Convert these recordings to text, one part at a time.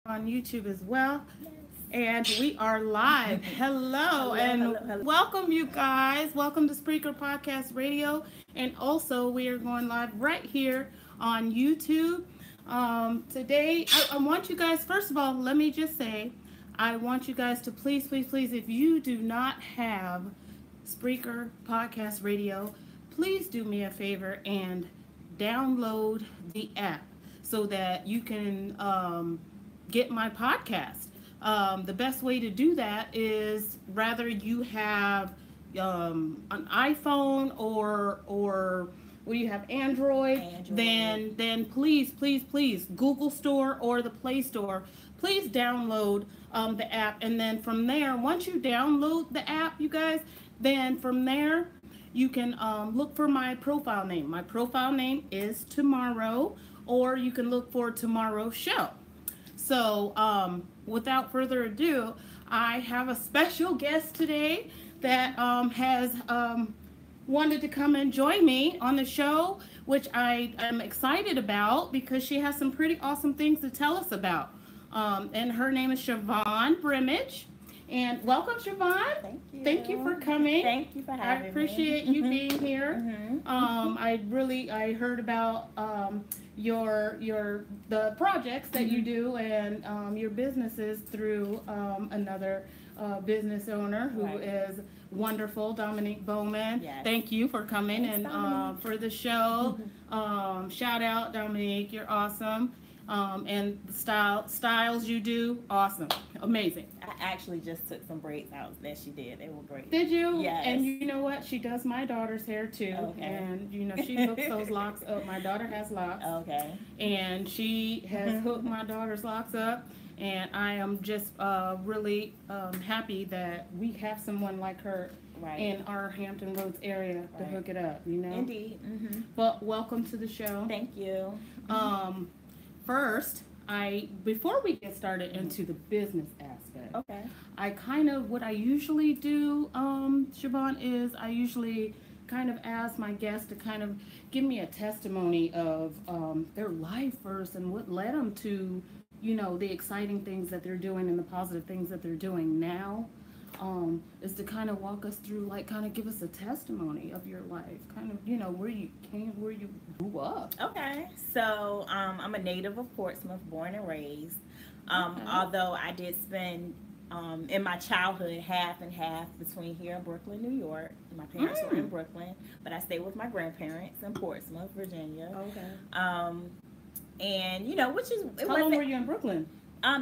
on YouTube as well. And we are live. Hello, and Hello. welcome, you guys. Welcome to Spreaker Podcast Radio. And also, we are going live right here on YouTube. Today, I want you guys, first of all, let me just say, I want you guys to please, please, please, if you do not have Spreaker Podcast Radio, please do me a favor and download the app so that you can get my podcast. The best way to do that is rather you have an iPhone or you have Android, then please Google Store or the Play Store. Please download the app, and then from there, once you download the app, you guys, then from there you can look for my profile name. My profile name is Tomorrow, or you can look for Tomorrow Show. So, without further ado, I have a special guest today that has wanted to come and join me on the show, which I am excited about because she has some pretty awesome things to tell us about. And her name is Siobhan Brimage. And welcome, Siobhan. Thank you. Thank you for coming. Thank you for having me. I appreciate you being here. I heard about the projects that you do and your businesses through another business owner who is wonderful, Dominique Bowman. Yes. Thank you for coming. Thanks, and for the show. Shout out, Dominique. You're awesome. And the styles you do, awesome, amazing. I actually just took some braids out that she did. They were great. Did you? Yes. And you know what? She does my daughter's hair too. Okay. And she hooks those locks up. My daughter has locks. Okay. And she has hooked my daughter's locks up. And I am just really happy that we have someone like her in our Hampton Roads area to hook it up. Indeed. But welcome to the show. Thank you. First, before we get started into the business aspect, what I usually do, Siobhan, is I usually kind of ask my guests to kind of give me a testimony of their life first and what led them to, the exciting things that they're doing and the positive things that they're doing now. Is to kind of walk us through, kind of give us a testimony of your life, kind of, where you grew up. Okay. So, I'm a native of Portsmouth, born and raised. Although I did spend, in my childhood, half and half between here and Brooklyn, New York. My parents were in Brooklyn, but I stayed with my grandparents in Portsmouth, Virginia. Okay. And, which is... How long were you in Brooklyn?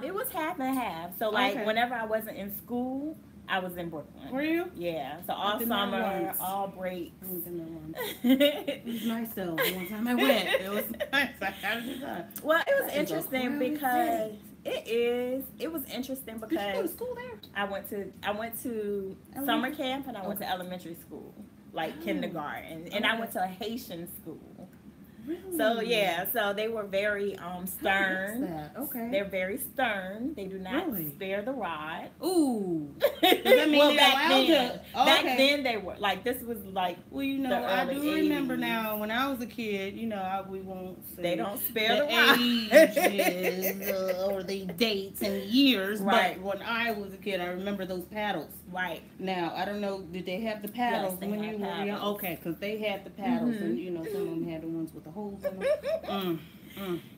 It was half and half. So, whenever I wasn't in school, I was in Brooklyn. Were you? Yeah. So all summer, all breaks. I was in there once. It was nice though. One time I went, it was nice. How did you go? Well, it was interesting because it was interesting because did you go to school there? I went to summer camp and I went to elementary school, kindergarten, and I went to a Haitian school. Really? So they were very stern. That? Okay. They're very stern. They do not spare the rod. Ooh. Does that mean back then they were this was Well, I do 80s. Remember now when I was a kid, we won't say they don't spare the ages or the dates and years. Right. But when I was a kid, I remember those paddles. Right. Now I don't know. Did they have the paddles Yes, when you were young? Okay, because they had the paddles, and some of them had the ones with the holes in them.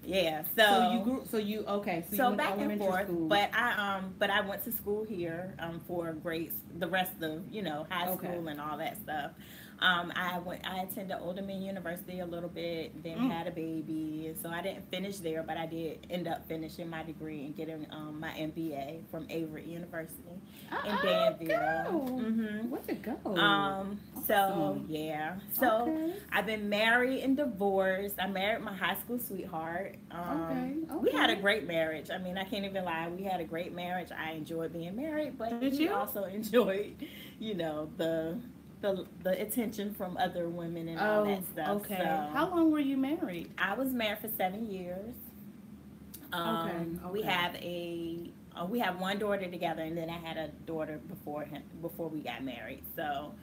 Yeah. So you grew. So you okay? So you back and forth, school. but I went to school here for grades, the rest of high school and all that stuff. I attended Old Dominion University a little bit, then had a baby, so I didn't finish there, but I did end up finishing my degree and getting my MBA from Avery University in Danville. Way to go! So I've been married and divorced. I married my high school sweetheart. We had a great marriage. I mean, I can't even lie. We had a great marriage. I enjoyed being married, but we also enjoyed, the attention from other women and all that stuff. Okay. So, how long were you married? I was married for 7 years. We have one daughter together, and then I had a daughter before we got married. So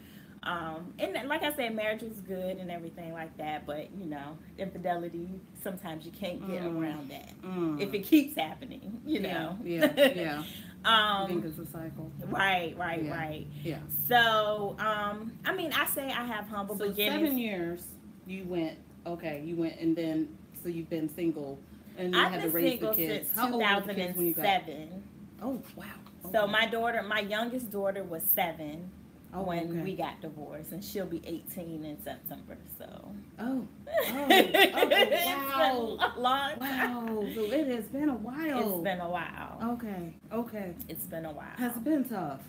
And like I said, marriage was good and everything like that, but you know, infidelity, sometimes you can't get around that if it keeps happening, you know. Yeah. I think it's a cycle. Right. Yeah. So, I mean, I say I have humble beginnings. 7 years you went, and then, so you've been single and you I've had been to raise single the kids. since How old were the kids when you got? 2007. Oh, wow. Okay. So my youngest daughter was 7 when we got divorced, and she'll be 18 in September. So. Oh, wow. It's been a long time. Wow. So it has been a while. It's been a while. Okay. It's been a while. Has it been tough?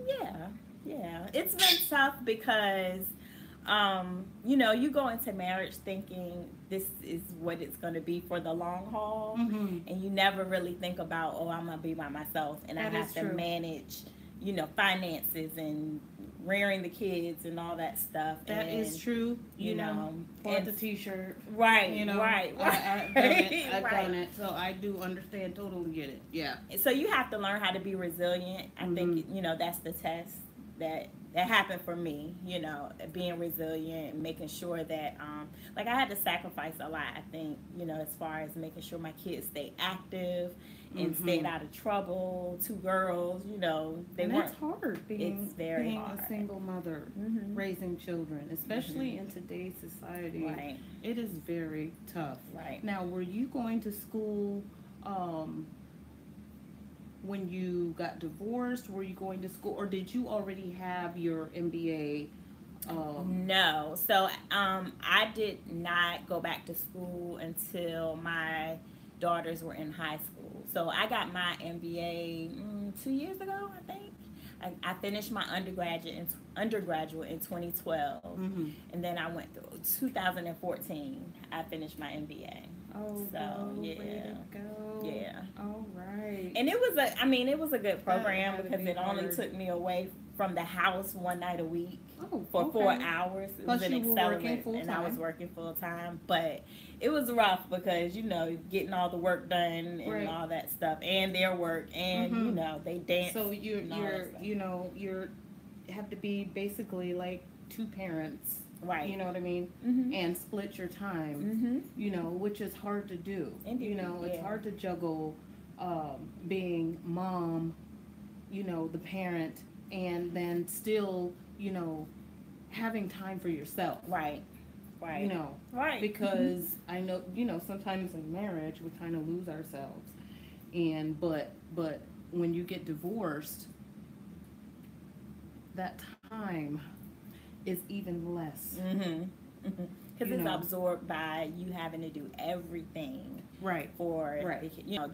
Yeah. It's been tough because, you know, you go into marriage thinking this is what it's going to be for the long haul, and you never really think about, oh, I'm going to be by myself, and that I have to manage, you know, finances and rearing the kids and all that stuff. That is true. You know, bought the t-shirt. Right. You know, right. I've done it. I've done it. So I do understand, totally get it. Yeah. So you have to learn how to be resilient. I think, you know, that's the test that happened for me, you know, being resilient, making sure that, like I had to sacrifice a lot, I think, you know, as far as making sure my kids stay active and stayed out of trouble. 2 girls, you know, that's hard it's very hard. A single mother raising children, especially in today's society. Right. It is very tough. Right. Now, were you going to school when you got divorced? Were you going to school, or did you already have your MBA? No. So I did not go back to school until my daughters were in high school. So I got my MBA 2 years ago, I think. I finished my undergraduate in 2012, and then I went through 2014. I finished my MBA. Oh, so way to go. Yeah. All right. And it was a good program because it only took me away from the house one night a week for 4 hours. It was an accelerant, and I was working full time. But it was rough because, you know, getting all the work done and all that stuff, and their work, and you know, they dance. So you have to be basically like 2 parents. Right. You know what I mean? And split your time, you know, which is hard to do. Indeed. You know, it's hard to juggle being mom, you know, the parent, and then still, you know, having time for yourself. Right. You know. Right. Because I know, you know, sometimes in marriage we kind of lose ourselves. And but when you get divorced, that time is even less. Because it's absorbed by you having to do everything for the, you know,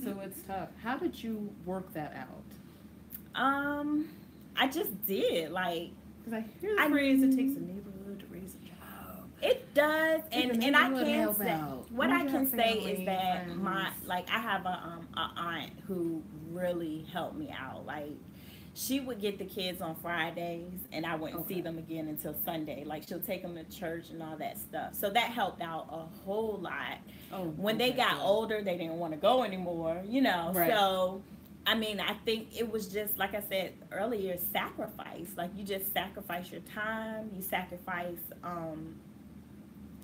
So it's tough. How did you work that out? I just did, like, because I hear the phrase, it takes a neighborhood to raise a child. It does, and I can say what I can say is that friends. I have a aunt who really helped me out. Like, she would get the kids on Fridays, and I wouldn't see them again until Sunday. Like, she'll take them to church and all that stuff. So that helped out a whole lot. When they got older, they didn't want to go anymore, you know. So, I mean, I think it was just, like I said earlier, sacrifice. Like, you just sacrifice your time. You sacrifice,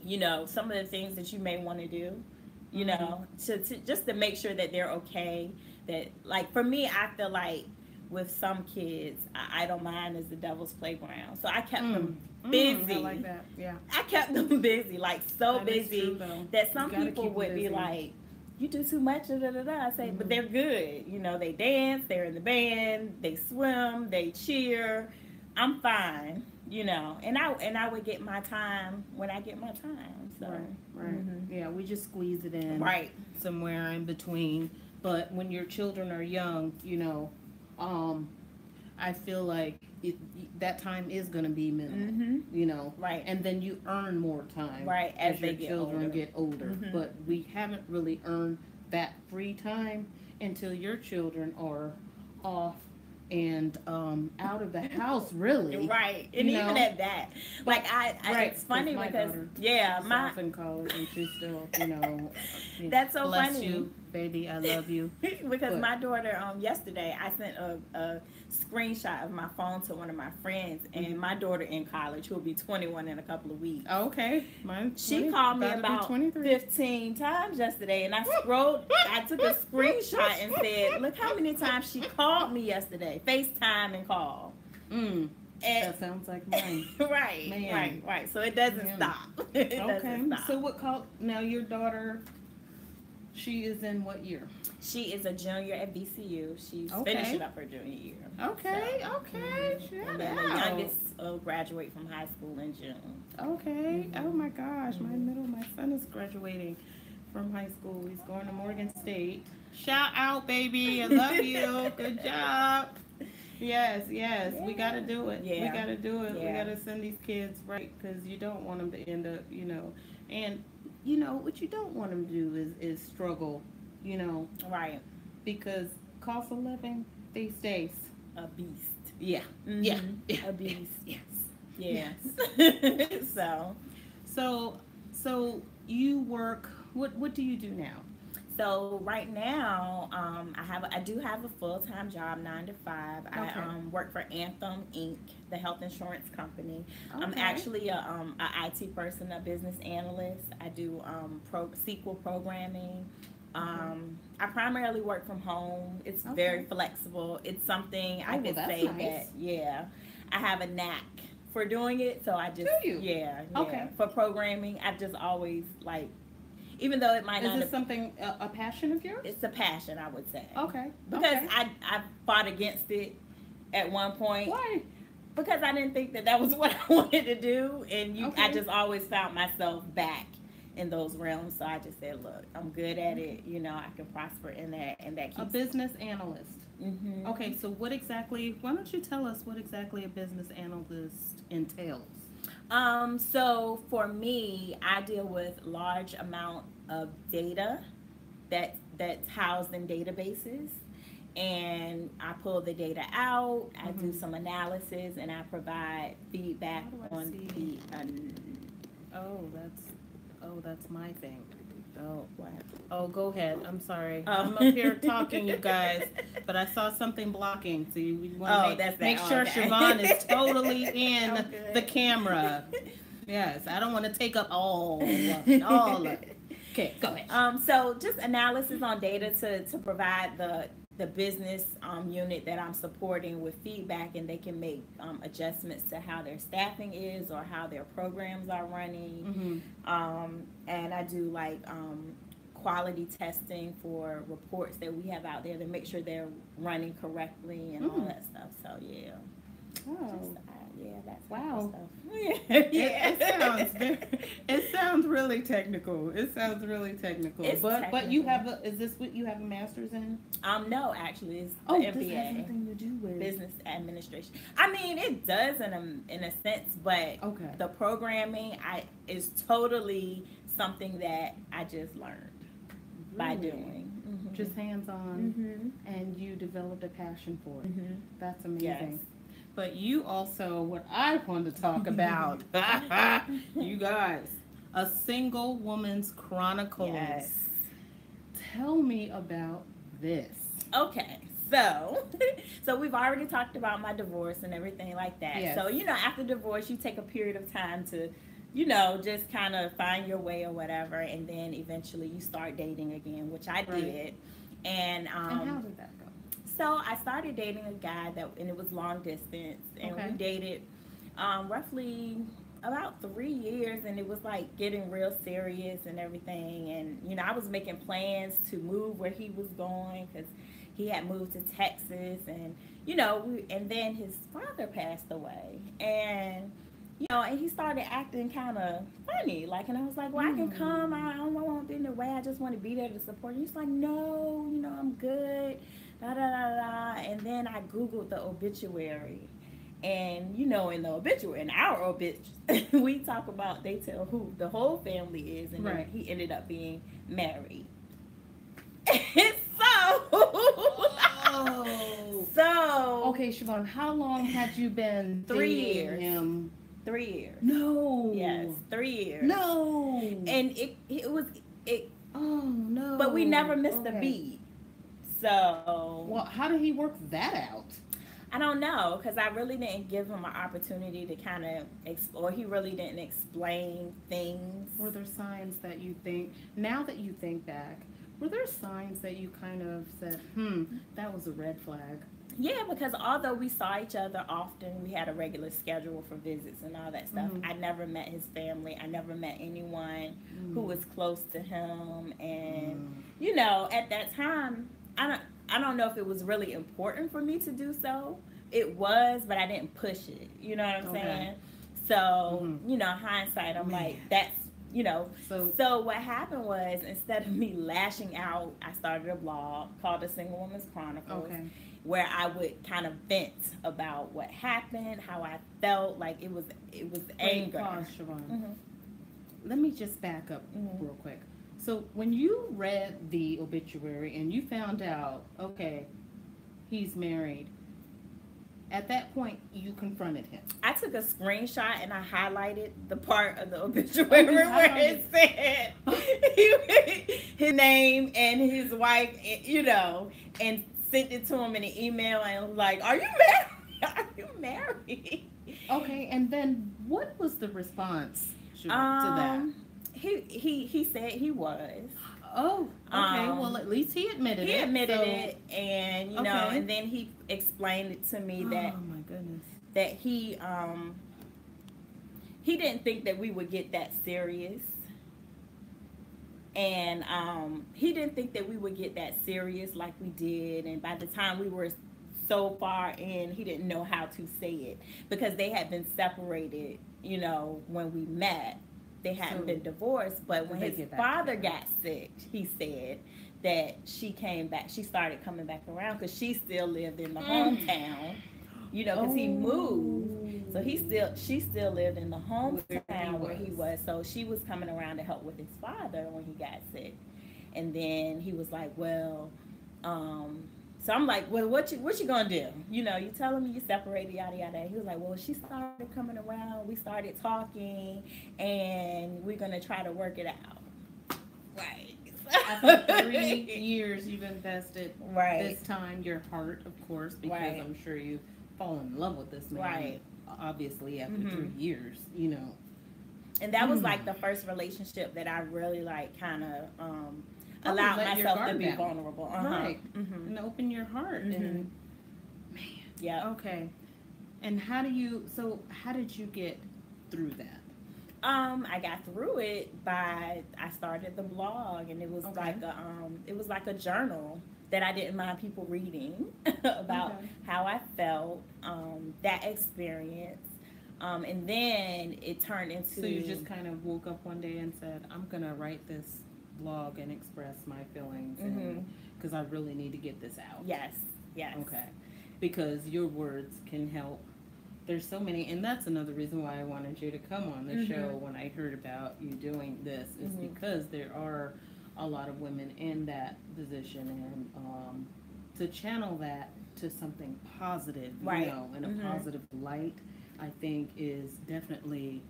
you know, some of the things that you may want to do, you know, to just to make sure that they're okay. That, like, for me, I feel like, with some kids, I don't mind as the devil's playground. So I kept them busy. I like that. Yeah. I kept them busy, like so that busy that some people would be like, "You do too much." I say, but they're good. You know, they dance, they're in the band, they swim, they cheer. I'm fine. You know, and I would get my time when I get my time. So right. Yeah, we just squeeze it in somewhere in between. But when your children are young, you know. I feel like that time is going to be minimal, you know, and then you earn more time, as your children get older. But we haven't really earned that free time until your children are off and out of the house, really. And even at that, like it's funny because she's off in college and she's still, you know, that's so funny. baby, I love you. Because my daughter, yesterday, I sent a screenshot of my phone to one of my friends, and my daughter in college, who will be 21 in a couple of weeks. Okay. She called me about 15 times yesterday, and I took a screenshot and said, look how many times she called me yesterday. FaceTime and call. That sounds like mine. Right. So it doesn't stop. Okay. So now your daughter, she is in what year? She is a junior at VCU. She's finishing up her junior year. Okay. And then the youngest will graduate from high school in June. Okay. Oh my gosh, my son is graduating from high school. He's going to Morgan State. Shout out, baby. I love you. Good job. Yes. We got to do it. Yeah. We got to do it. Yeah. We got to send these kids right, because you don't want them to end up, and what you don't want them to do is struggle, Right. Because cost of living these days, a beast. Yeah. A beast. Yes. So you work. What do you do now? So right now, I do have a full-time job, 9 to 5. Okay. I work for Anthem Inc., the health insurance company. Okay. I'm actually a IT person, a business analyst. I do SQL programming. I primarily work from home. It's very flexible. It's something I could say nice. that I have a knack for doing it. So I just Okay. For programming, I've just always even though it might not. Is this something a passion of yours? It's a passion, I would say. Okay. Because I fought against it at one point. Why? Because I didn't think that was what I wanted to do, and I just always found myself back in those realms. So I just said, look, I'm good at it. I can prosper in that, and that keeps a business analyst. Mm-hmm. Okay, so why don't you tell us what exactly a business analyst entails? So for me, I deal with large amount of data that's housed in databases, and I pull the data out, I do some analysis, and I provide feedback on the that's my thing. Oh, what? Oh, go ahead. I'm sorry. I'm up here talking, you guys, but I saw something blocking. So you want to make sure Siobhan is totally in the camera. Yes, I don't want to take up all of it. Okay, go ahead. So just analysis on data to provide the business unit that I'm supporting with feedback, and they can make adjustments to how their staffing is or how their programs are running. And I do quality testing for reports that we have out there to make sure they're running correctly and all that stuff. So yeah. Oh. That's wow. Stuff. It sounds really technical. But you have is this what you have a master's in? No, actually, it's MBA. This has something to do with business administration. I mean, it does in a sense, but the programming is totally something that I just learned by doing. Just hands-on, and you developed a passion for it. That's amazing. Yes. But you also, what I wanted to talk about, you guys, a single woman's chronicles. Yes. Tell me about this. Okay, so we've already talked about my divorce and everything like that. Yes. So, after divorce, you take a period of time to, just kind of find your way or whatever, and then eventually you start dating again, which I did. And how did that go? So I started dating a guy and it was long distance, and we dated roughly about 3 years, and it was getting real serious and everything. And I was making plans to move where he was going, because he had moved to Texas, and and then his father passed away, and and he started acting kind of funny, and I was like, well, I can come, I don't want to be in the way, I just want to be there to support you. He's like, no, I'm good. Da, da, da, da. And then I Googled the obituary, and in the obituary, in our obituary, we talk about, they tell who the whole family is, and then he ended up being married. So okay, Siobhan, how long had you been 3 years him? 3 years. No. Yes, 3 years. No. And it Oh no! But we never missed a beat. So, well, how did he work that out? I don't know, because I really didn't give him an opportunity to kind of explore. He really didn't explain things. Were there signs that you think, now that you think back, were there signs that you kind of said, that was a red flag? Yeah, because although we saw each other often, we had a regular schedule for visits and all that stuff. I never met his family. I never met anyone who was close to him. And, you know, at that time, I don't know if it was really important for me to do so. It was, but I didn't push it. You know what I'm saying? So, you know, hindsight, I'm like, that's, you know. So what happened was, instead of me lashing out, I started a blog called The Single Woman's Chronicles, where I would kind of vent about what happened, how I felt, like it was anger. Pause, Siobhan. Let me just back up real quick. So when you read the obituary and you found out, okay, he's married, at that point you confronted him. I took a screenshot and I highlighted the part of the obituary where it said his name and his wife, you know, and sent it to him in an email and was like, "Are you married? Are you married?" Okay, and then what was the response to that? He said he was. Oh, okay. Well, at least he admitted it. He admitted it, and you know, and then he explained it to me that, oh my goodness, that he didn't think that we would get that serious, and he didn't think that we would get that serious like we did, and by the time we were so far in, he didn't know how to say it because they had been separated, you know, when we met. They hadn't been divorced, but when his father got sick, he said that she came back. She started coming back around because she still lived in the hometown, you know, because he moved. So she still lived in the hometown where he was. So she was coming around to help with his father when he got sick. And then he was like, well, so I'm like, well, what you gonna do? You know, you telling me you separated, yada yada. He was like, well, she started coming around. We started talking, and we're gonna try to work it out. Right. After 3 years, you've invested this time, your heart, of course, because I'm sure you fall in love with this man. Right. Obviously, after 3 years, you know. And that was like the first relationship that I really like, kind of. Allow myself to be vulnerable. Right. And open your heart. And man. Yeah. Okay. And how did you get through that? I got through it by, I started the blog, and it was like a journal that I didn't mind people reading about how I felt, that experience. And then it turned into. So you just kind of woke up one day and said, I'm gonna write this blog and express my feelings because I really need to get this out. Yes. Okay. Because your words can help. There's so many, and that's another reason why I wanted you to come on the show when I heard about you doing this, is because there are a lot of women in that position, and to channel that to something positive, you know, in a positive light, I think is definitely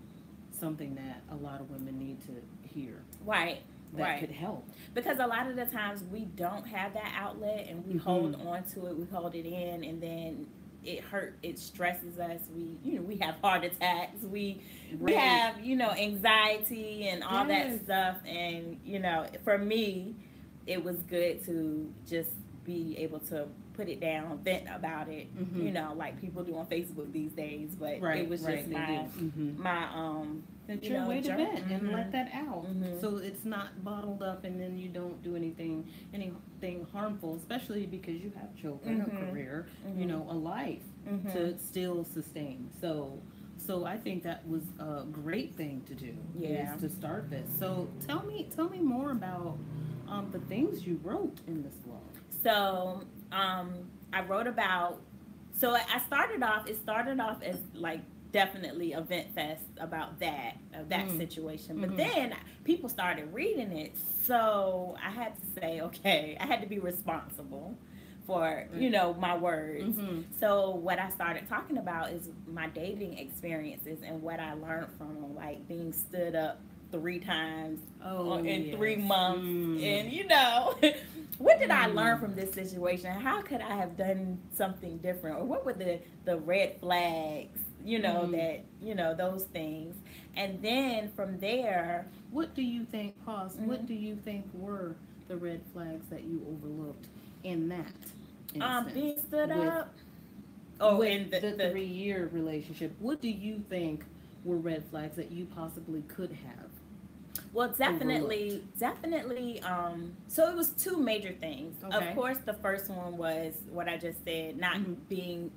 something that a lot of women need to hear. Right. That could help. Because a lot of the times we don't have that outlet, and we hold on to it, we hold it in, and then it stresses us. We have heart attacks, we have, anxiety and all that stuff. And, for me, it was good to just be able to put it down, vent about it, like people do on Facebook these days. But it was just my that's your way to vent and let that out. So it's not bottled up, and then you don't do anything harmful, especially because you have children, a career, a life to still sustain. So I think that was a great thing to do, is to start this. So tell me more about the things you wrote in this blog. So I wrote about, it started off as like definitely a vent fest about that situation. But then people started reading it. So I had to say, okay, I had to be responsible for, my words. So what I started talking about is my dating experiences and what I learned from them, like being stood up 3 times in yes. 3 months. And, what did I learn from this situation? How could I have done something different? Or what were the red flags, those things. And then from there. What do you think, what do you think were the red flags that you overlooked in that instance? Being stood up. In the 3-year relationship, what do you think were red flags that you possibly could have? Well, definitely. So it was 2 major things. Okay. Of course, the first one was what I just said, not being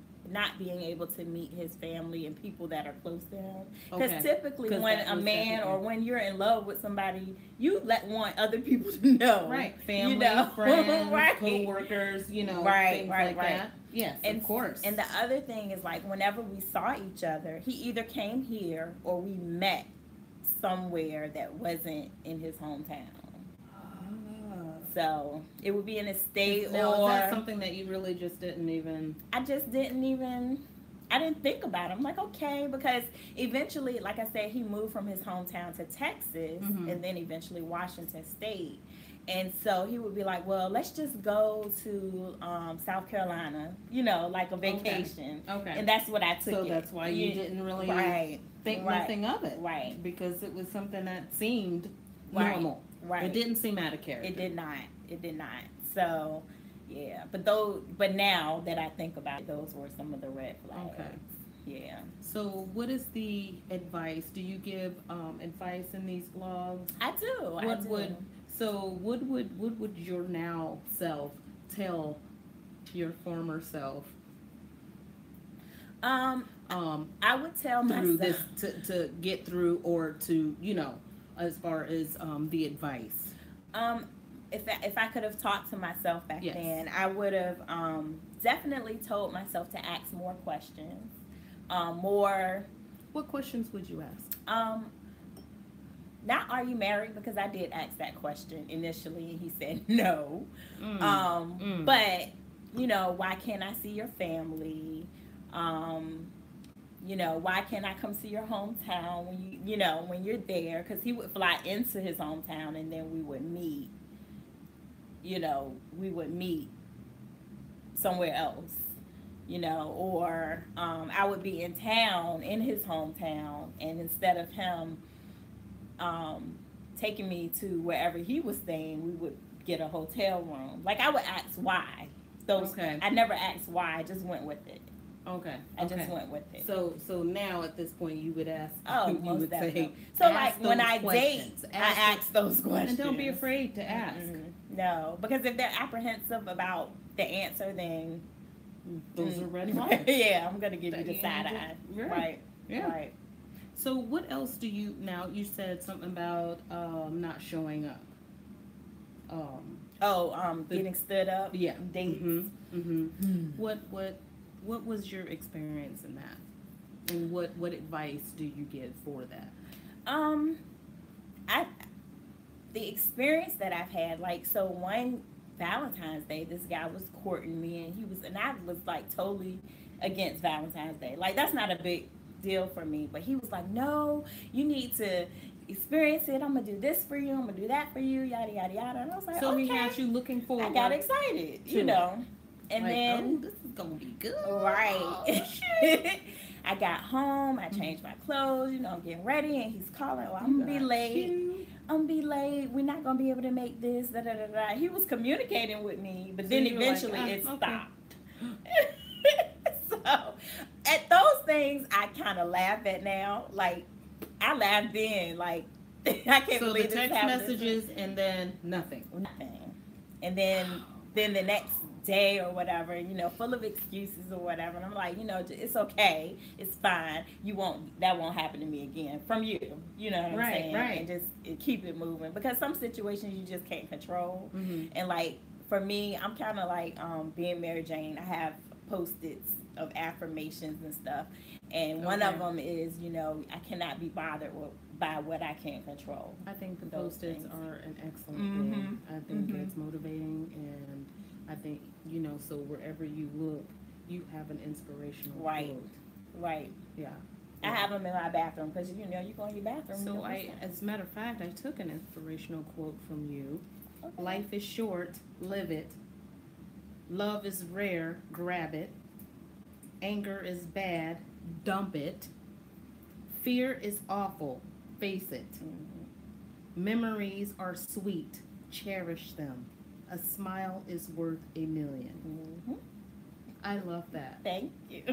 able to meet his family and people that are close to him. Because typically when a man or when you're in love with somebody, you want other people to know. Right. Family, friends, right. Co-workers, things like that. Yes, of course. And the other thing is, like, whenever we saw each other, he either came here or we met somewhere that wasn't in his hometown. So it would be in a state now, is that something that you really just didn't even... I didn't think about it. I'm like, okay, because eventually, like I said, he moved from his hometown to Texas and then eventually Washington State. And so he would be like, well, let's just go to South Carolina, like a vacation. Okay. And that's what I took. So that's why you didn't really think nothing of it. Right. Because it was something that seemed normal. Right. It didn't seem out of character. It did not. So, yeah. But now that I think about it, those were some of the red flags. Okay. Yeah. So what is the advice? Do you give advice in these blogs? I do. What would your now self tell your former self? I would tell through myself this to get through, or to as far as the advice. If I could have talked to myself back then, I would have definitely told myself to ask more questions. What questions would you ask? Not, are you married? Because I did ask that question initially, and he said no. But why can't I see your family? Why can't I come to your hometown when you're there? Because he would fly into his hometown, and then we would meet. We would meet somewhere else. Or I would be in town, in his hometown, and instead of him taking me to wherever he was staying, we would get a hotel room. Like, I would ask why. I never asked why. I just went with it. Okay. I just went with it. So now at this point you would ask. You would say. So like when I date, I ask those questions. And don't be afraid to ask. No, because if they're apprehensive about the answer, then those are red flags. Yeah, I'm gonna give you the side eye. Right. Yeah. Right. So what else do you now? You said something about not showing up. Getting stood up. Yeah. Dates. What was your experience in that? And what advice do you give for that? The experience that I've had, like, so one Valentine's Day, this guy was courting me, and I was like totally against Valentine's Day. Like, that's not a big deal for me, but he was like, no, you need to experience it. I'm gonna do this for you, I'm gonna do that for you, yada yada yada. And I was like, so okay. He had you looking forward. I got excited, and like, then this is gonna be good, right? I got home, I changed my clothes, I'm getting ready, and he's calling, I'm gonna be late. We're not gonna be able to make this. Da, da, da, da. He was communicating with me, but then eventually it stopped. So at those things, I kind of laugh at now. Like, I laughed then. Like, I can't believe this happened. So the text messages and then nothing. And then the next day or whatever, full of excuses or whatever. And I'm like, it's okay. It's fine. That won't happen to me again from you. You know what I'm saying? Right. And just keep it moving. Because some situations you just can't control. And like, for me, I'm kind of like being Mary Jane. I have Post-its of affirmations and stuff. And one of them is, I cannot be bothered by what I can't control. I think the Post-its are an excellent thing. I think it's motivating, and I think, so wherever you look, you have an inspirational quote. Right. Yeah. I have them in my bathroom because you know you go in your bathroom. So as a matter of fact, I took an inspirational quote from you. Okay. Life is short, live it. Love is rare, grab it. Anger is bad, dump it. Fear is awful, face it. Memories are sweet, cherish them. A smile is worth a million. I love that. Thank you.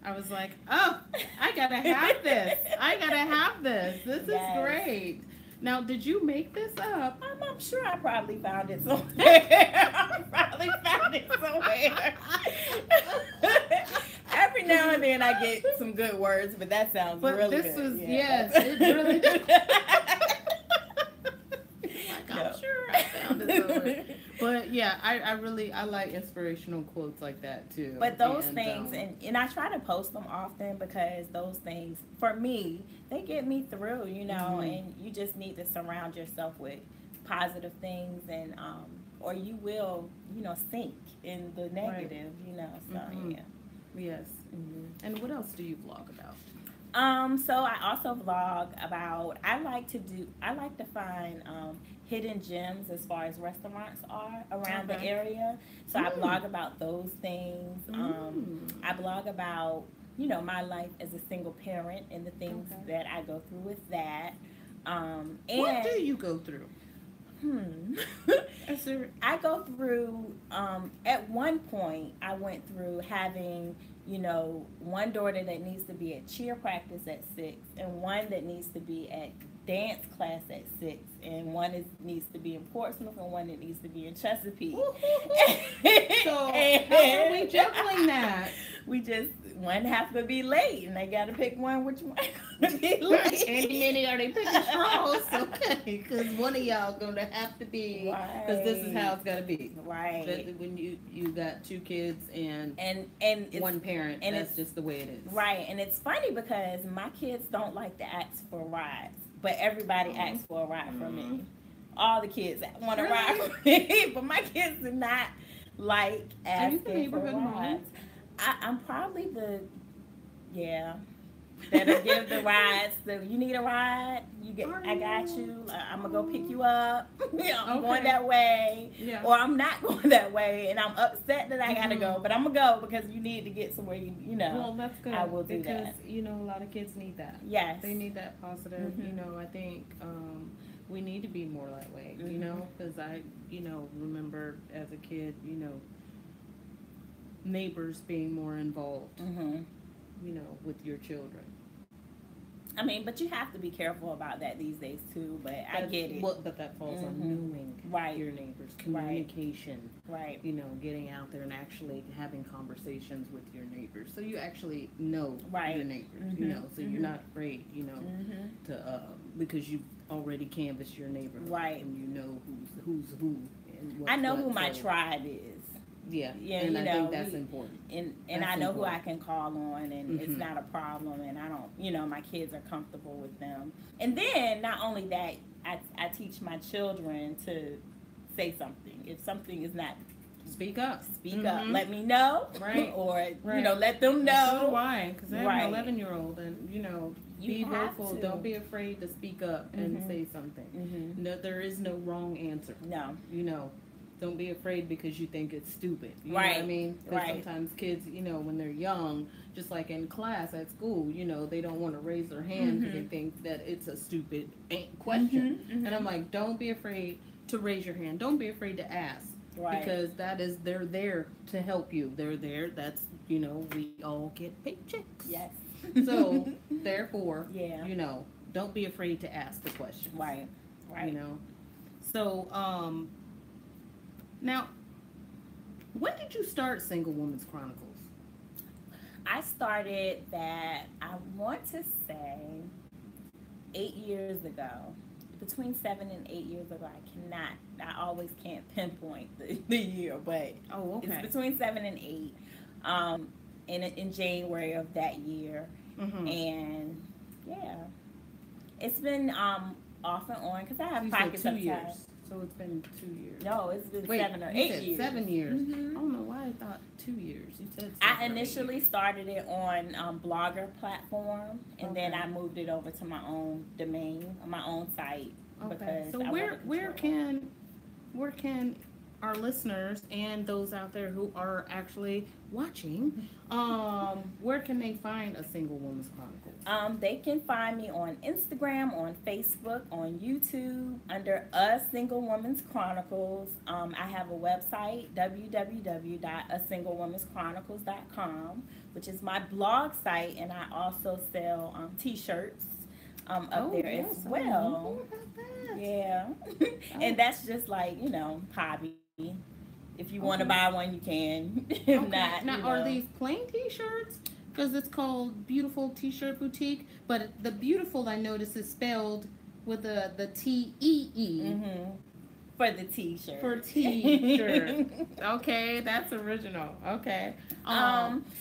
I was like, oh, I gotta have this. I gotta have this. This is great. Now, did you make this up? I'm sure I probably found it somewhere. I probably found it somewhere. Every now and then I get some good words, but that sounds really good. Was, yes, it really did. I'm sure I found it somewhere. But yeah, I like inspirational quotes like that too. But those things, and I try to post them often because those things, for me, they get me through, you know, and you just need to surround yourself with positive things, and or you will, you know, sink in the negative, you know, so yeah. Yes. And what else do you vlog about? So I also vlog about, I like to find hidden gems as far as restaurants are around the area. So I blog about those things. I blog about, you know, my life as a single parent and the things that I go through with that. And what do you go through? I go through, at one point, I went through having, you know, one daughter that needs to be at cheer practice at 6, and one that needs to be at dance class at 6, and one needs to be in Portsmouth, and one that needs to be in Chesapeake. So how are we juggling that? We just, one has to be late, and they got to pick one which one to be late. Any minute are they picking straws? Okay, because one of y'all gonna have to be, because this is how it's gotta be. Right. When you got 2 kids and one parent, and that's just the way it is. Right, and it's funny because my kids don't like to ask for rides, but everybody asks for a ride from me. All the kids want to ride from me, but my kids do not like asking for rides. I'm probably that'll give the rides. You need a ride? I got you. I'm gonna go pick you up. I'm going that way, or I'm not going that way, and I'm upset that I gotta go, but I'm gonna go because you need to get somewhere. You know. Well, that's good. I will do that because you know a lot of kids need that. Yes, they need that positive. You know, I think we need to be more that way. You know, because I remember as a kid, you know, neighbors being more involved, you know, with your children. I mean, but you have to be careful about that these days too. But I get it. But that falls on knowing your neighbors, communication, you know, getting out there and actually having conversations with your neighbors, so you actually know your neighbors. You know, so you're not afraid, you know, to because you've already canvassed your neighborhood, and you know who's who. And I know who my tribe is. Yeah, and I think that's important. And I know who I can call on, and it's not a problem, and I don't, you know, my kids are comfortable with them. And then, not only that, I teach my children to say something. If something is not... Speak up. Speak up. Let me know. Or, you know, let them know. So do I, because I have an 11-year-old, and, you know, be vocal. Don't be afraid to speak up and say something. No, there is no wrong answer. No. You know. Don't be afraid because you think it's stupid. You know what I mean? Because sometimes kids, you know, when they're young, just like in class at school, you know, they don't want to raise their hand because they think that it's a stupid question. And I'm like, don't be afraid to raise your hand. Don't be afraid to ask. Because they're there to help you. They're there. That's, you know, we all get paychecks. Yes. So, therefore, you know, don't be afraid to ask the question. Right. You know? So, now, when did you start Single Woman's Chronicles? I started that, I want to say, 8 years ago. Between 7 and 8 years ago. I always can't pinpoint the year, but it's between 7 and 8 in January of that year. And, it's been off and on, because I have pockets of time. So it's been 2 years. No, it's been 7 or 8 years. 7 years. I don't know why I thought 2 years. You said I initially started it on Blogger platform, and then I moved it over to my own domain, my own site. Okay. So where can our listeners and those out there who are actually watching, where can they find A Single Woman's Chronicles? They can find me on Instagram, on Facebook, on YouTube under A Single Woman's Chronicles. I have a website, www.asinglewomanschronicles.com, which is my blog site, and I also sell t-shirts up there as well. Yeah. And that's just like, hobby. If you want to buy one, you can. If not, now, are these plain t-shirts? Because it's called Beautiful T-Shirt Boutique, but the beautiful, I notice, is spelled with the T-E-E. Mm-hmm. For the t-shirt. For t-shirt. Okay, that's original. Okay.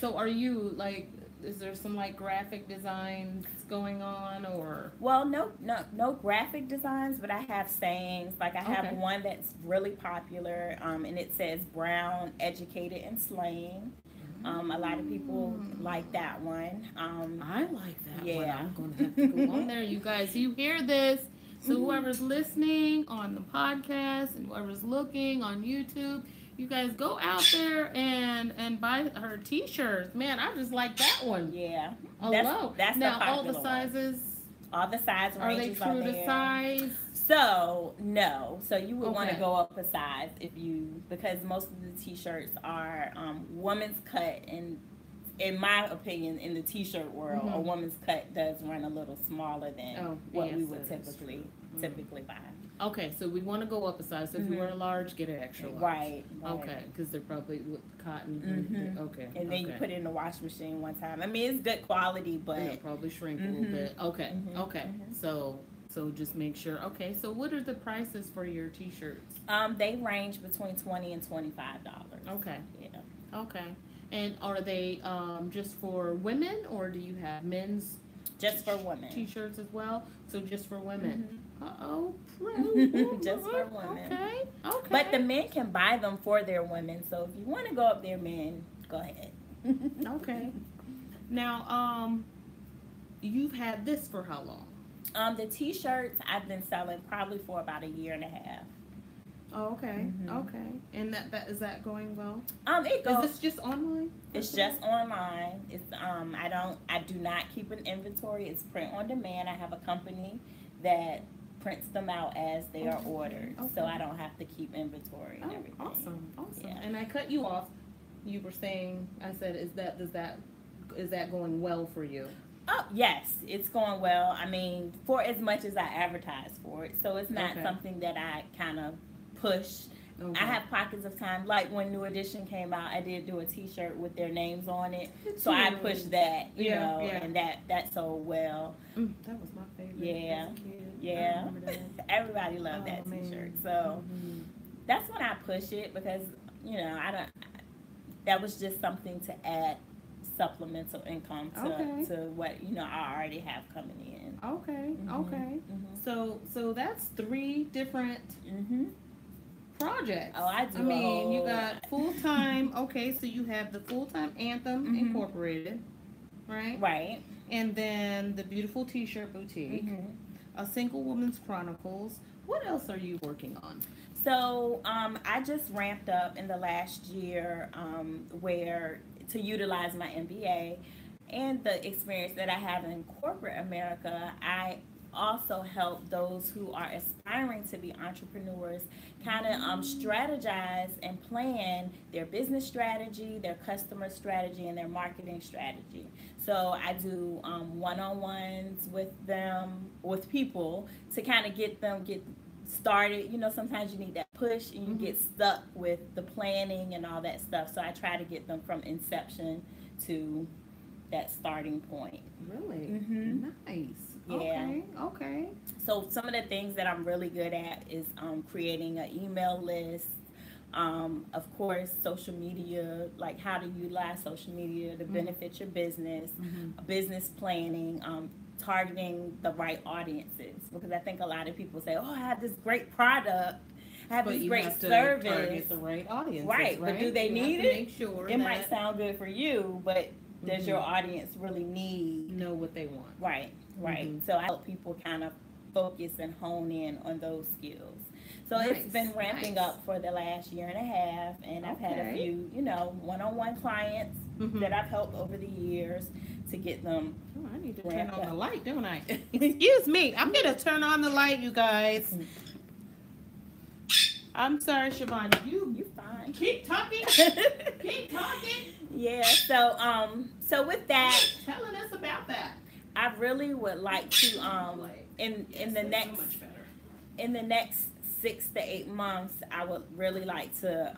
So are you, like, is there some, like, graphic designs going on, or? Well, no graphic designs, but I have sayings. Like, I have one that's really popular, and it says "Brown, educated, and slaying." A lot of people like that one. I like that one. Yeah. I'm going to have to go on there. You guys, you hear this. So whoever's listening on the podcast and whoever's looking on YouTube, you guys go out there and buy her t-shirts. Man, I just like that one. Yeah. That's now all the sizes. All the size ranges are they true to size? So no. So you would want to go up a size because most of the t-shirts are woman's cut, and in my opinion, in the t-shirt world, a woman's cut does run a little smaller than what we would typically buy. Okay, so we want to go up a size. So if you want a large, get an extra large. Right. Okay, because they're probably with cotton. Okay. And then you put it in the wash machine one time. I mean, it's good quality, but it'll probably shrink a little bit. Okay. Okay. So just make sure. Okay, so what are the prices for your t-shirts? They range between $20 and $25. Okay. Yeah. Okay. And are they just for women, or do you have men's? Just for women. T-shirts as well. So just for women. Just for women. Okay. But the men can buy them for their women. So if you want to go up there, men, go ahead. Okay. Now, you've had this for how long? The t-shirts I've been selling probably for about a year and a half. Oh, okay. Okay. And that is that going well? It goes. Is this just online? It's just online. It's I do not keep an inventory. It's print on demand. I have a company that prints them out as they are ordered, so I don't have to keep inventory and everything. Awesome. Yeah. And I cut you off. You were saying, I said, is that going well for you? Oh, yes, it's going well. I mean, for as much as I advertise for it, so it's not something that I kind of push. I have pockets of time, like when New Edition came out, I did do a t-shirt with their names on it, so I pushed that, you know, and that sold well. That was my favorite. Yeah. Everybody loved that t-shirt, so that's when I push it, because that was just something to add supplemental income to what I already have coming in. Okay. So that's 3 different projects. Oh, I do. I mean, you got full-time. Okay, so you have the full-time Anthem Incorporated, right? Right. And then the Beautiful T-Shirt Boutique, A Single Woman's Chronicles. What else are you working on? So I just ramped up in the last year where to utilize my MBA and the experience that I have in corporate America. I also help those who are aspiring to be entrepreneurs kind of strategize and plan their business strategy, their customer strategy, and their marketing strategy. So I do one-on-ones with them, with people, to kind of get started. Sometimes you need that push and you get stuck with the planning and all that stuff. So I try to get them from inception to that starting point. Really? Nice. Yeah. Okay. So some of the things that I'm really good at is creating an email list. Of course, social media, like how to utilize social media to benefit your business, business planning, targeting the right audiences. Because I think a lot of people say, oh, I have this great product. I have but this you great have to service. target the right audience, Right, but do they you need have to it? Make sure it might sound good for you, but does your audience really need know what they want? Right. So I help people kind of focus and hone in on those skills. So it's been ramping up for the last year and a half, and I've had a few, one-on-one clients that I've helped over the years to get them. Oh, I need to turn on the light, don't I? Excuse me. I'm going to turn on the light, you guys. I'm sorry, Siobhan. You fine. Keep talking. Keep talking. Yeah. So with that, telling us about that. I really would like to in the next 6 to 8 months, I would really like to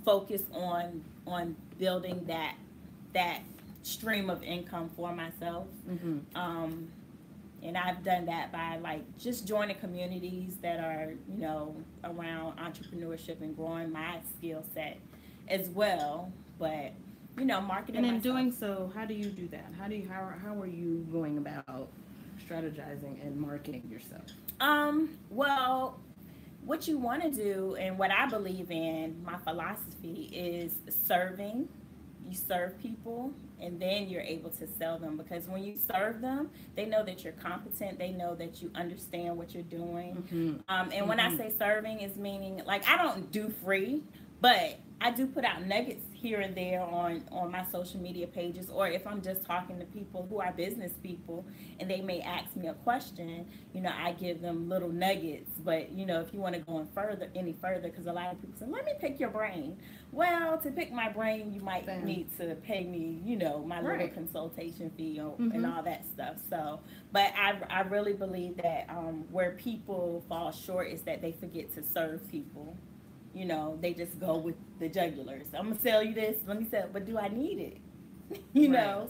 focus on building that stream of income for myself. And I've done that by just joining communities that are around entrepreneurship and growing my skill set as well. But marketing. And in doing so, how do you do that? How are you going about strategizing and marketing yourself? Well, what you want to do and what I believe in, my philosophy is serving. You serve people and then you're able to sell them, because when you serve them, they know that you're competent. They know that you understand what you're doing. And when I say serving, is meaning I don't do free, but I do put out nuggets here and there on my social media pages, or if I'm just talking to people who are business people and they may ask me a question, I give them little nuggets. But, if you want to go any further, because a lot of people say, let me pick your brain. Well, to pick my brain, you might need to pay me, my little consultation fee and all that stuff. So, but I really believe that where people fall short is that they forget to serve people. They just go with the jugulars. I'm gonna sell you this. Let me sell, but do I need it?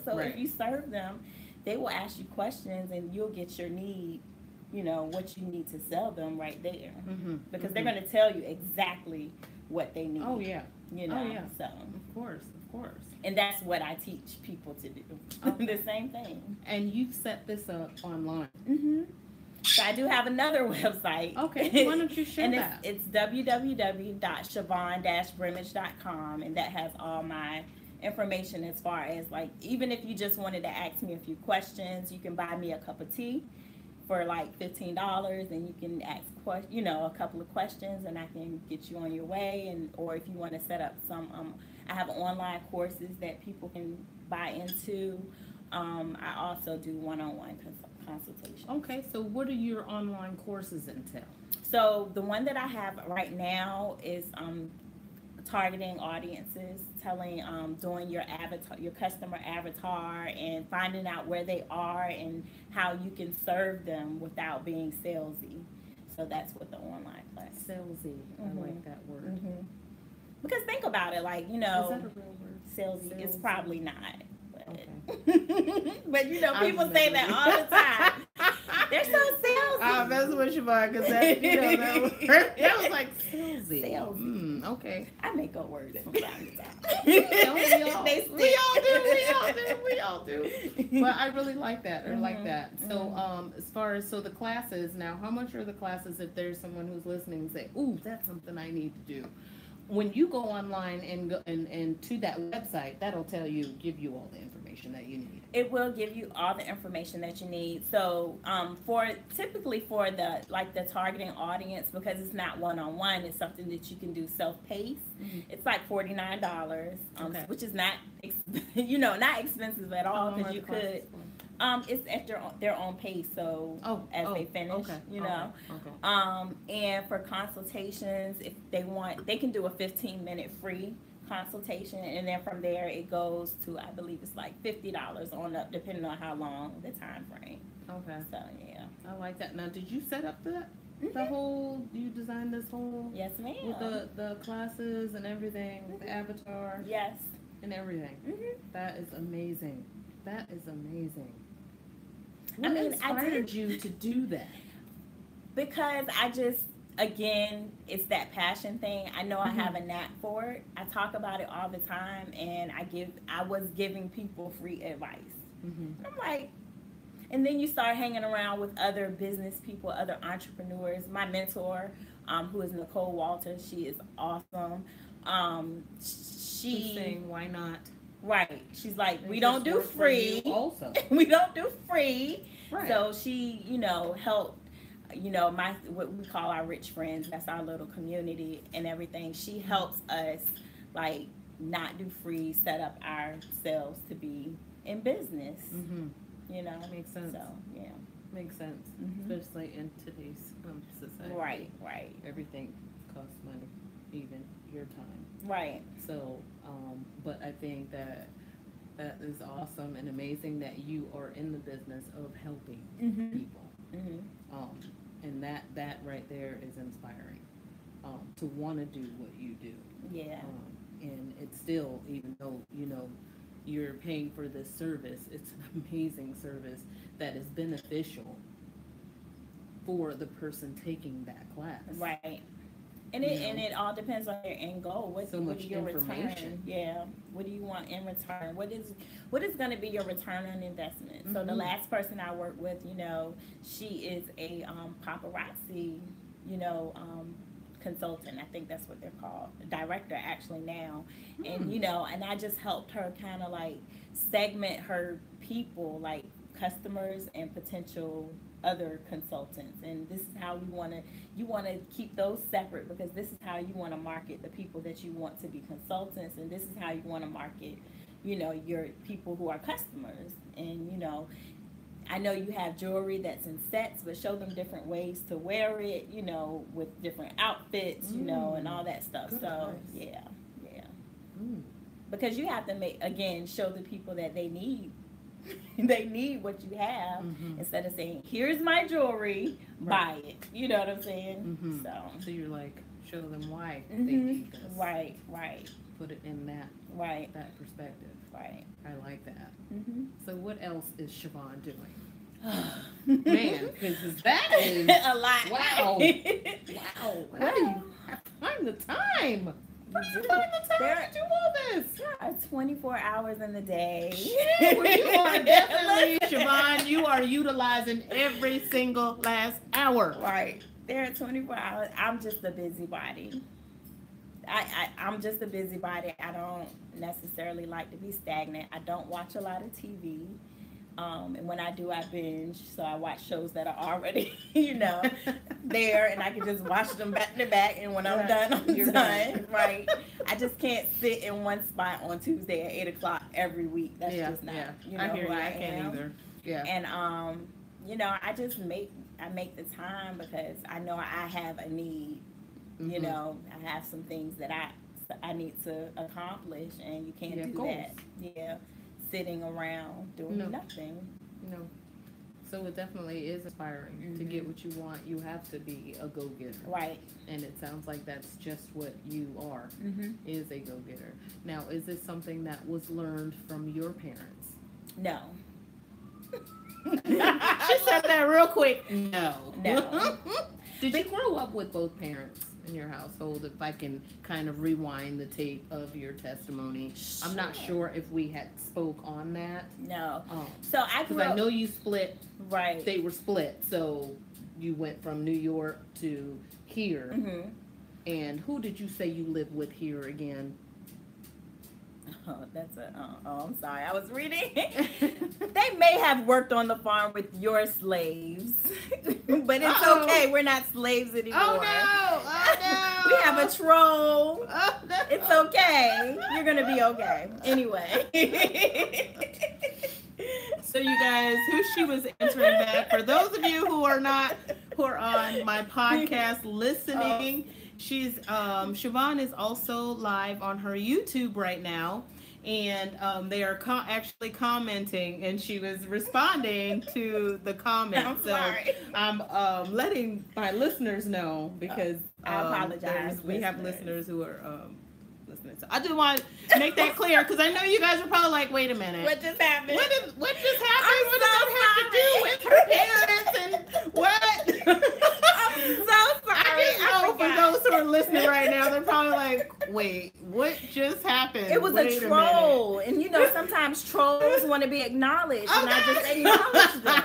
So if you serve them, they will ask you questions, and you'll get your need. What you need to sell them right there, because they're gonna tell you exactly what they need. Oh yeah. So of course. And that's what I teach people to do. The same thing. And you've set this up online. So I do have another website. Okay, why don't you share and that? It's www.siobhan-brimage.com, and that has all my information as far as even if you just wanted to ask me a few questions, you can buy me a cup of tea for $15, and you can ask a couple of questions, and I can get you on your way. Or if you want to set up some, I have online courses that people can buy into. I also do one-on-one consultation. Okay, so what do your online courses entail? So the one that I have right now is targeting audiences, doing your avatar, your customer avatar, and finding out where they are and how you can serve them without being salesy. So that's what the online class. Salesy, I like that word. Because think about it, is that a real word? Salesy. It's probably not. Okay. But people say that all the time. They're so salesy. Oh, that's what Siobhan, because that was like salesy. Okay. I make up words from time to time. We all do. But I really like that. So as far as the classes now, how much are the classes if there's someone who's listening and say, ooh, that's something I need to do? When you go online and to that website, that'll give you all the information that you need. It will give you all the information that you need. So typically for the targeting audience, because it's not one-on-one, it's something that you can do self-paced. It's $49, which is not not expensive at all, because you could. It's at their own pace, so as they finish, and for consultations, if they want, they can do a 15-minute free consultation, and then from there it goes to, I believe it's $50 on up, depending on how long the time frame. Okay. So yeah, I like that. Now, did you set up the whole? You designed this whole? Yes, ma'am. With the classes and everything, the avatar. Yes. And everything. That is amazing. That is amazing. What inspired you to do that? Because again, it's that passion thing. I know I have a knack for it. I talk about it all the time, and I was giving people free advice. I'm like, and then you start hanging around with other business people, other entrepreneurs. My mentor, who is Nicole Walters. She is awesome. She's saying, why not? Right. She's like, we don't do free. Also. We don't do free. Right. So she, helped, what we call our rich friends. That's our little community and everything. She helps us, like, not do free, set up ourselves to be in business. Mm-hmm. Makes sense. So, yeah. Makes sense. Mm-hmm. Especially in today's society. Right. Everything costs money, even your time. Right. So, but I think that is awesome and amazing that you are in the business of helping people. Mm-hmm. And that right there is inspiring. To want to do what you do. Yeah. And it's still, even though, you're paying for this service, it's an amazing service that is beneficial for the person taking that class. Right. And it all depends on your end goal. What is your return? Yeah. What do you want in return? What is going to be your return on investment? So the last person I worked with, she is a paparazzi, consultant. I think that's what they're called. Director actually now. And and I just helped her kind of like segment her people, like customers and potential other consultants. And this is how you want to keep those separate, because this is how you want to market the people that you want to be consultants, and this is how you want to market your people who are customers. And I know you have jewelry that's in sets, but show them different ways to wear it, with different outfits, and all that stuff. Good so advice. yeah. Because you have to show the people that they need they need what you have, instead of saying, here's my jewelry, buy it. You know what I'm saying? So you're like, show them why they need this. Right. Put it in that perspective. Right. I like that. So what else is Siobhan doing? Man, because that is a lot. Wow. How do you find the time? How do you find the time to do all this? Yeah, 24 hours in the day. Well, you are definitely, Siobhan, you are utilizing every single last hour. Right. There are 24 hours. I'm just a busybody. I'm just a busybody. I don't necessarily like to be stagnant. I don't watch a lot of TV. And when I do, I binge. So I watch shows that are already, there, and I can just watch them back to back. And when I'm done, I'm done. Right. I just can't sit in one spot on Tuesday at 8:00 every week. That's just not, I hear you. I can't either. Yeah. And, I make the time because I know I have a need. I have some things that I need to accomplish, and you can't do that. Yeah. Sitting around doing nothing. No. So it definitely is inspiring. To get what you want, you have to be a go-getter. Right. And it sounds like that's just what you are, is a go-getter. Now, is this something that was learned from your parents? No. She said that real quick. No. Did you grow up with both parents in your household? If I can kind of rewind the tape of your testimony. Sure. I'm not sure if we had spoke on that. No. So I grew up. Because I know you split. Right. They were split. So you went from New York to here. And who did you say you lived with here again? I'm sorry. I was reading. They may have worked on the farm with your slaves, but it's okay. We're not slaves anymore. Oh no! We have a troll. Oh, no. It's okay. You're gonna be okay. Anyway. So you guys, who she was answering back, for those of you who are on my podcast listening, she's Siobhan is also live on her YouTube right now, and they are actually commenting, and she was responding to the comments. I'm letting my listeners know, because I apologize. We have listeners who are listening. So I just want to make that clear, because I know you guys are probably like, wait a minute. What just happened? What just happened? What does that have to do with her parents and what? I'm so sorry. I just know for those who are listening right now, they're probably like, wait, what just happened? It was a troll. And sometimes trolls want to be acknowledged, and I just acknowledged them.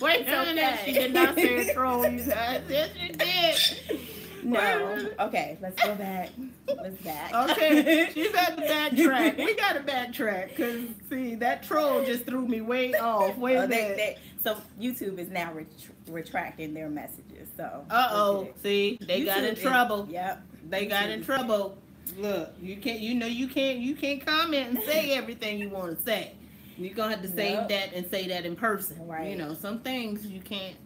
Wait a minute, she did not say a troll, you guys. Yes, she did. No. Okay, let's go back. Let's back. Okay, she's at the backtrack. We got to backtrack because, see, that troll just threw me way off. Wait a minute. So YouTube is now retracting their messages. So. See, they got in trouble. Yep. They got in trouble. Look, you can't comment and say everything you want to say. You're gonna have to save that and say that in person. Right. Some things you can't,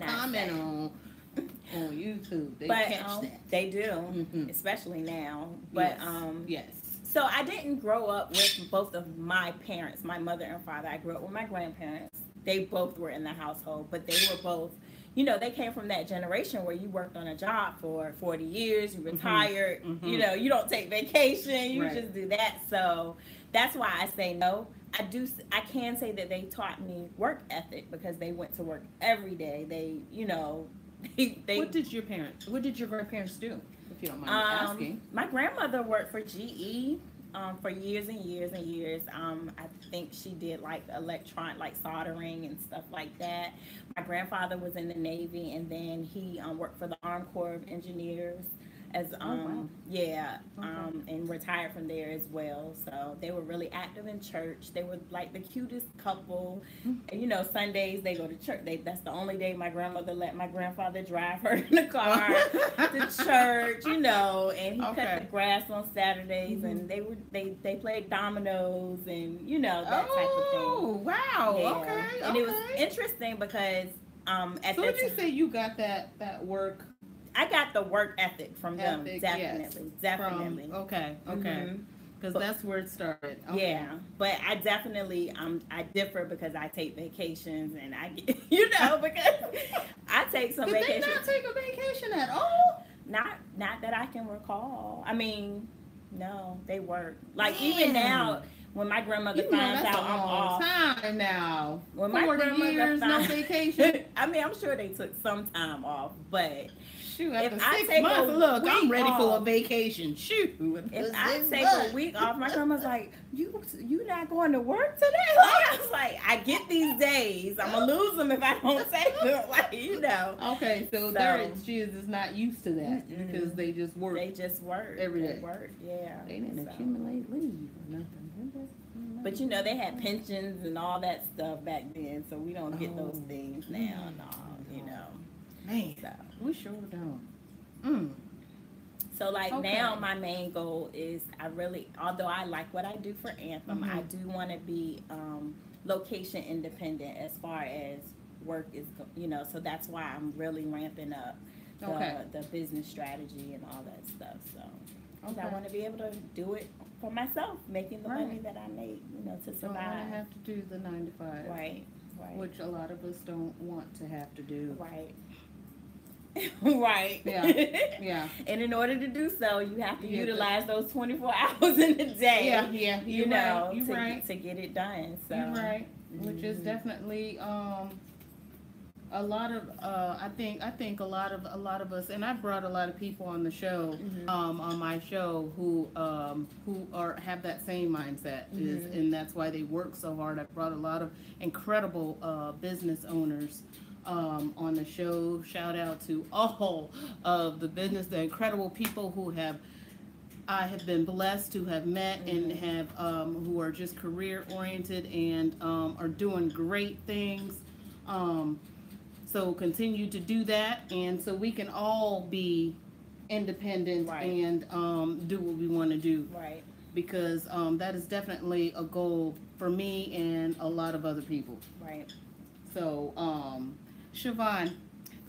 comment on YouTube. They catch that. They do, especially now. But yes. So I didn't grow up with both of my parents, my mother and father. I grew up with my grandparents. They both were in the household, but they were both, they came from that generation where you worked on a job for 40 years, you retired, you don't take vacation, you just do that. So that's why I say no. I can say that they taught me work ethic because they went to work every day. They What did your grandparents do, if you don't mind me asking? My grandmother worked for GE for years and years and years. I think she did like soldering and stuff like that. My grandfather was in the Navy, and then he worked for the Armed Corps of Engineers as and retired from there as well. So they were really active in church. They were like the cutest couple. And, Sundays they go to church. That's the only day my grandmother let my grandfather drive her in the car to church, and he cut the grass on Saturdays, and they played dominoes and that type of thing. Oh, wow. Yeah. Okay. And it was interesting because so did you say you got that work? I got the work ethic from them, definitely. Okay. Because that's where it started. Okay. Yeah, but I definitely I differ because I take vacations and I get because I take some vacations. Did they not take a vacation at all? Not that I can recall. I mean, no, they work. Like even now. When my grandmother finds out I'm off. Time now. When my grandmother no vacation. I mean, I'm sure they took some time off, but shoot, after 6 months, look, I'm ready for a vacation. Shoot. If I take a week off, my grandma's like, you not going to work today? Like, I was like, I get these days. I'm gonna lose them if I don't take them. Okay, so she is not used to that because they just work. They just work every day. They work, yeah. They didn't accumulate leave or nothing. But they had pensions and all that stuff back then, so we don't get those things now. Man, so. We sure don't. So now my main goal is although I like what I do for Anthem, I do want to be location independent as far as work is, so that's why I'm really ramping up the business strategy and all that stuff. So I want to be able to do it for myself, making the money that I make, to survive. Don't want to have to do the 9 to 5. Right. Which a lot of us don't want to have to do. Right. Right. Yeah. And in order to do so, you have to utilize those 24 hours in a day. Yeah. To get it done. So. You're right. Which is definitely a lot of I think a lot of us, and I brought a lot of people on the show on my show who have that same mindset and that's why they work so hard. I brought a lot of incredible business owners on the show. Shout out to all of the incredible people who I have been blessed to have met and have who are just career oriented and are doing great things. So continue to do that, and so we can all be independent and do what we want to do. Right. Because that is definitely a goal for me and a lot of other people. Right. So, Siobhan,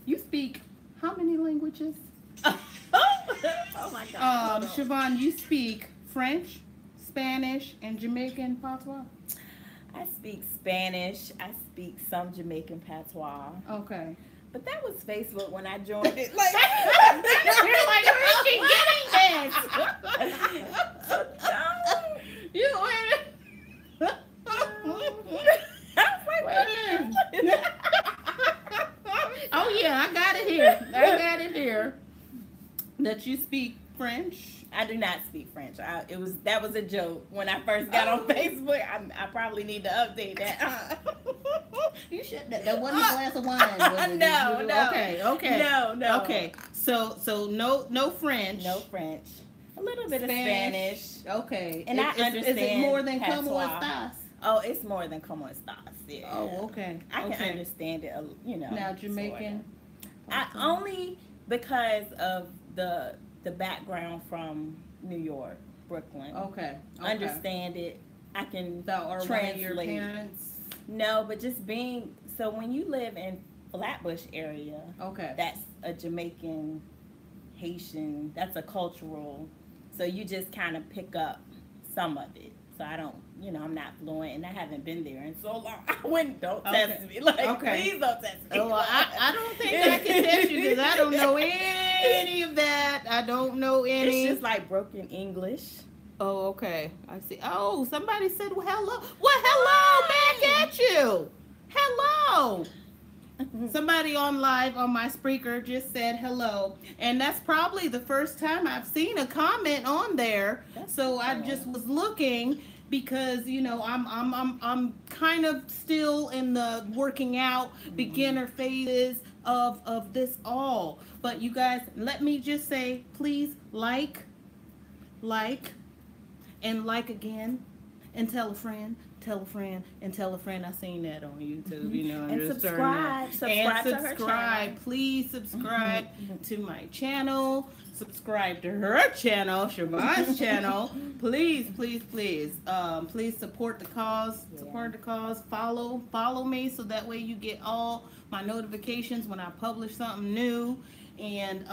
you speak how many languages? Oh my God. Siobhan, you speak French, Spanish, and Jamaican patois? I speak Spanish. I speak some Jamaican patois. Okay. But that was Facebook when I joined it. You're like, where's she getting this? You went. Oh yeah, I got it here. That you speak French, I do not speak French. That was a joke when I first got on Facebook. I probably need to update that. You should. That wasn't a glass of wine. Was it? No. Okay. No. Okay. So no French. No French. A little bit of Spanish. Okay. And I understand. Is it more than patois. como estas? Oh, it's more than como estas. Yeah. Oh, okay. I can understand it. Now Jamaican. Sorta. Only because of the background from New York, Brooklyn. Okay. Understand it. I can or translate. Your parents? No, but just being so when you live in Flatbush area, that's a Jamaican, Haitian. That's a cultural. So you just kind of pick up some of it. So I don't, I'm not fluent, and I haven't been there in so long. I wouldn't. Don't test me. Please don't test me. Oh, well, I don't think I can test you because I don't know any of that. I don't know any. It's just like broken English. Oh, okay. I see. Oh, somebody said, well, hello. Well, hello back at you. Hello. Somebody on live on my Spreaker just said hello. And that's probably the first time I've seen a comment on there. So I just was looking because, I'm kind of still in the working out beginner phases of this all. But you guys, let me just say, please like, and like again, and tell a friend, and tell a friend. I seen that on YouTube, and subscribe to her channel. Please subscribe to my channel. Subscribe to her channel, Siobhan's channel. Please, please support the cause. Support the cause. Follow me so that way you get all my notifications when I publish something new. And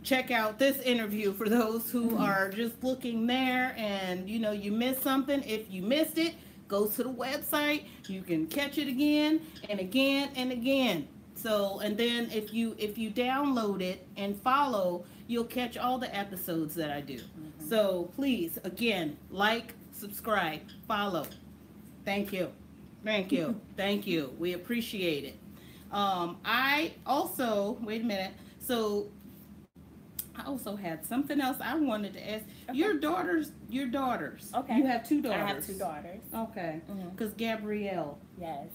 check out this interview for those who are just looking there and you missed something. If you missed it, go to the website. You can catch it again and again and again. So, and then if you download it and follow, you'll catch all the episodes that I do. So please, again, like, subscribe, follow. Thank you. Thank you. We appreciate it. I also, wait a minute. So I also had something else I wanted to ask. Okay. Your daughters. Okay. You have two daughters. I have two daughters. Okay. Because Gabrielle. Yes.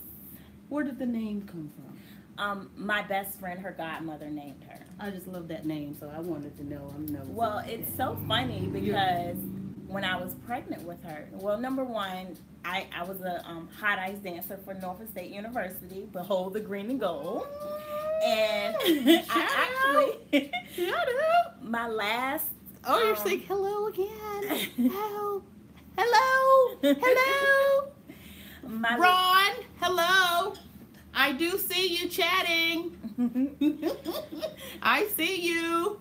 Where did the name come from? My best friend, her godmother named her. I just love that name, so I wanted to know. Well, it's so funny because when I was pregnant with her, well, number one, I was a hot ice dancer for Norfolk State University. Behold the green and gold. And I actually, my last. Oh, you're saying hello again. Hello. Ron, hello. I do see you chatting. I see you.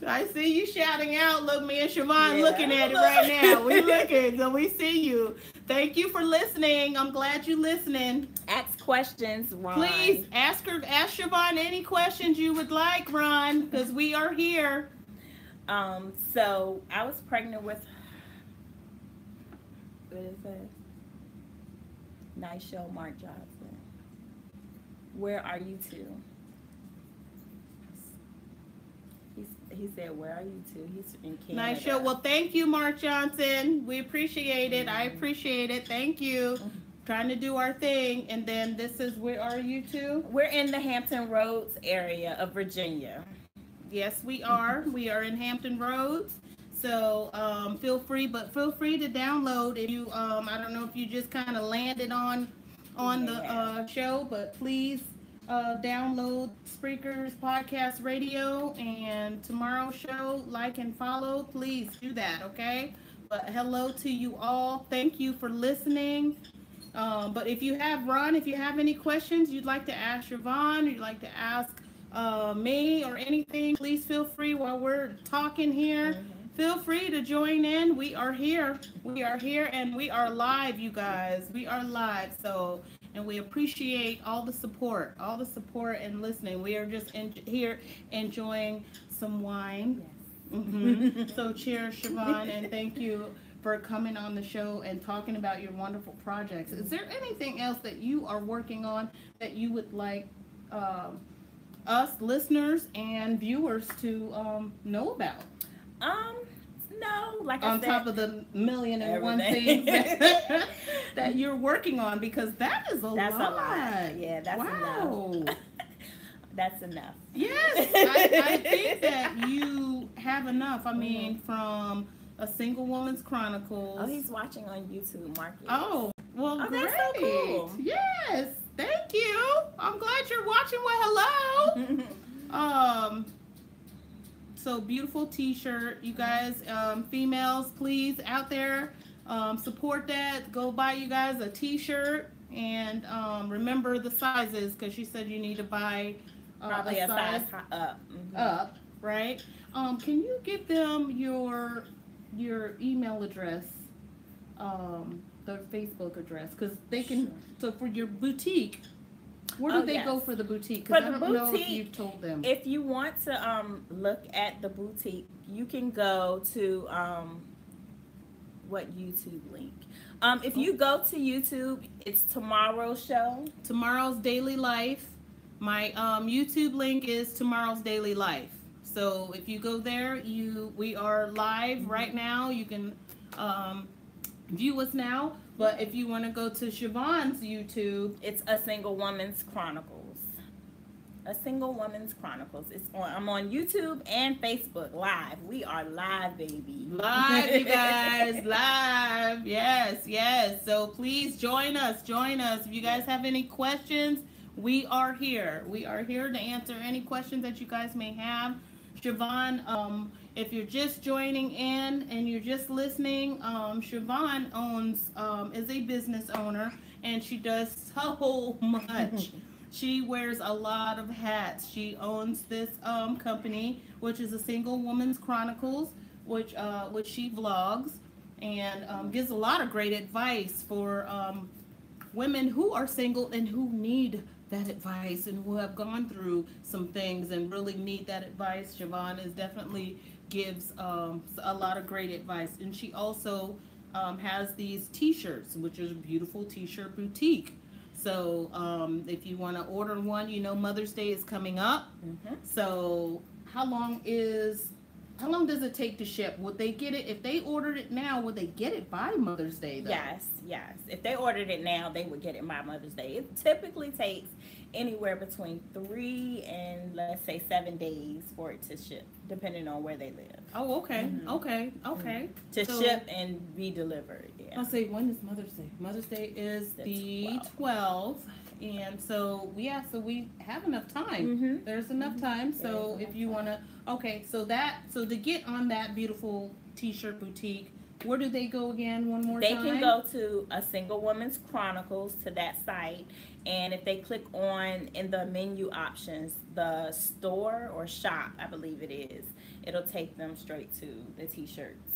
I see you shouting out. Look, me and Siobhan looking at it right now. We looking, so we see you. Thank you for listening. I'm glad you're listening. Ask questions, Ron. Please ask Siobhan any questions you would like, Ron, because we are here. So I was pregnant with. What is it? Nice show, Mark Johnson. Where are you two? He said, where are you two? He's in Canada. Nice show. Well, thank you, Mark Johnson. We appreciate it. I appreciate it. Thank you. Trying to do our thing. And then this is, where are you two? We're in the Hampton Roads area of Virginia. Yes, we are. We are in Hampton Roads. So feel free to download if you I don't know if you just kind of landed on the show, but please download Spreaker's podcast radio, and tomorrow's show, like and follow. Please do that, okay? But hello to you all. Thank you for listening. But if you have any questions you'd like to ask Siobhan, you'd like to ask me or anything, please feel free while we're talking here. Feel free to join in. We are here. And we are live, you guys. We are live. So, and we appreciate all the support and listening. We are just here enjoying some wine. Yes. So cheers, Siobhan, and thank you for coming on the show and talking about your wonderful projects. Is there anything else that you are working on that you would like us listeners and viewers to know about? Um, no, like on I said, top of the million and one everything. things that you're working on, because that is That's lot. a lot. Yeah, that's wow. enough. That's enough. Yes, I think that you have enough. I mean, from A Single Woman's Chronicles. Oh, he's watching on YouTube, Marcus. Oh, well, Oh, great. that's so cool. Yes, thank you. I'm glad you're watching. Well, hello. So beautiful T-shirt, you guys. Females, please out there, support that. Go buy you guys a T-shirt, and remember the sizes, because she said you need to buy Probably a size up. Up, right? Can you give them your email address, the Facebook address, because they can. Sure. So for your boutique, where do they go for the boutique? Because I don't know if you told them. If you want to look at the boutique, you can go to what YouTube link? If you go to YouTube, it's Tomorrow's Show. Tomorrow's Daily Life. My YouTube link is Tomorrow's Daily Life. So if you go there, we are live right now. You can view us now. But if you want to go to Siobhan's YouTube, it's A Single Woman's Chronicles. A Single Woman's Chronicles. I'm on YouTube and Facebook live. We are live, baby. Live, you guys. Live. Yes, yes. So please join us. Join us. If you guys have any questions, we are here. We are here to answer any questions that you guys may have. Siobhan, if you're just joining in and you're just listening, Siobhan is a business owner, and she does so much. She wears a lot of hats. She owns this company, which is A Single Woman's Chronicles, which she vlogs and gives a lot of great advice for women who are single and who need that advice and who have gone through some things and really need that advice. Siobhan definitely gives a lot of great advice, and she also has these T-shirts, which is a beautiful T-shirt boutique. So if you want to order one, Mother's Day is coming up. Mm-hmm. So how long does it take to ship? Would they get it if they ordered it now? Would they get it by Mother's Day though? Yes. If they ordered it now, they would get it by Mother's Day. It typically takes anywhere between 3 and let's say 7 days for it to ship, depending on where they live. Oh, okay. Mm-hmm. Okay. Mm-hmm. To ship and be delivered. Yeah. I'll say, when is Mother's Day? Mother's Day is the 12th. And so we have enough time. Mm-hmm. There's enough time. So if you want to, so to get on that beautiful T-shirt boutique, where do they go again? One more time. They can go to A Single Woman's Chronicles, to that site, and if they click on in the menu options, the store or shop, I believe it is, it'll take them straight to the T-shirts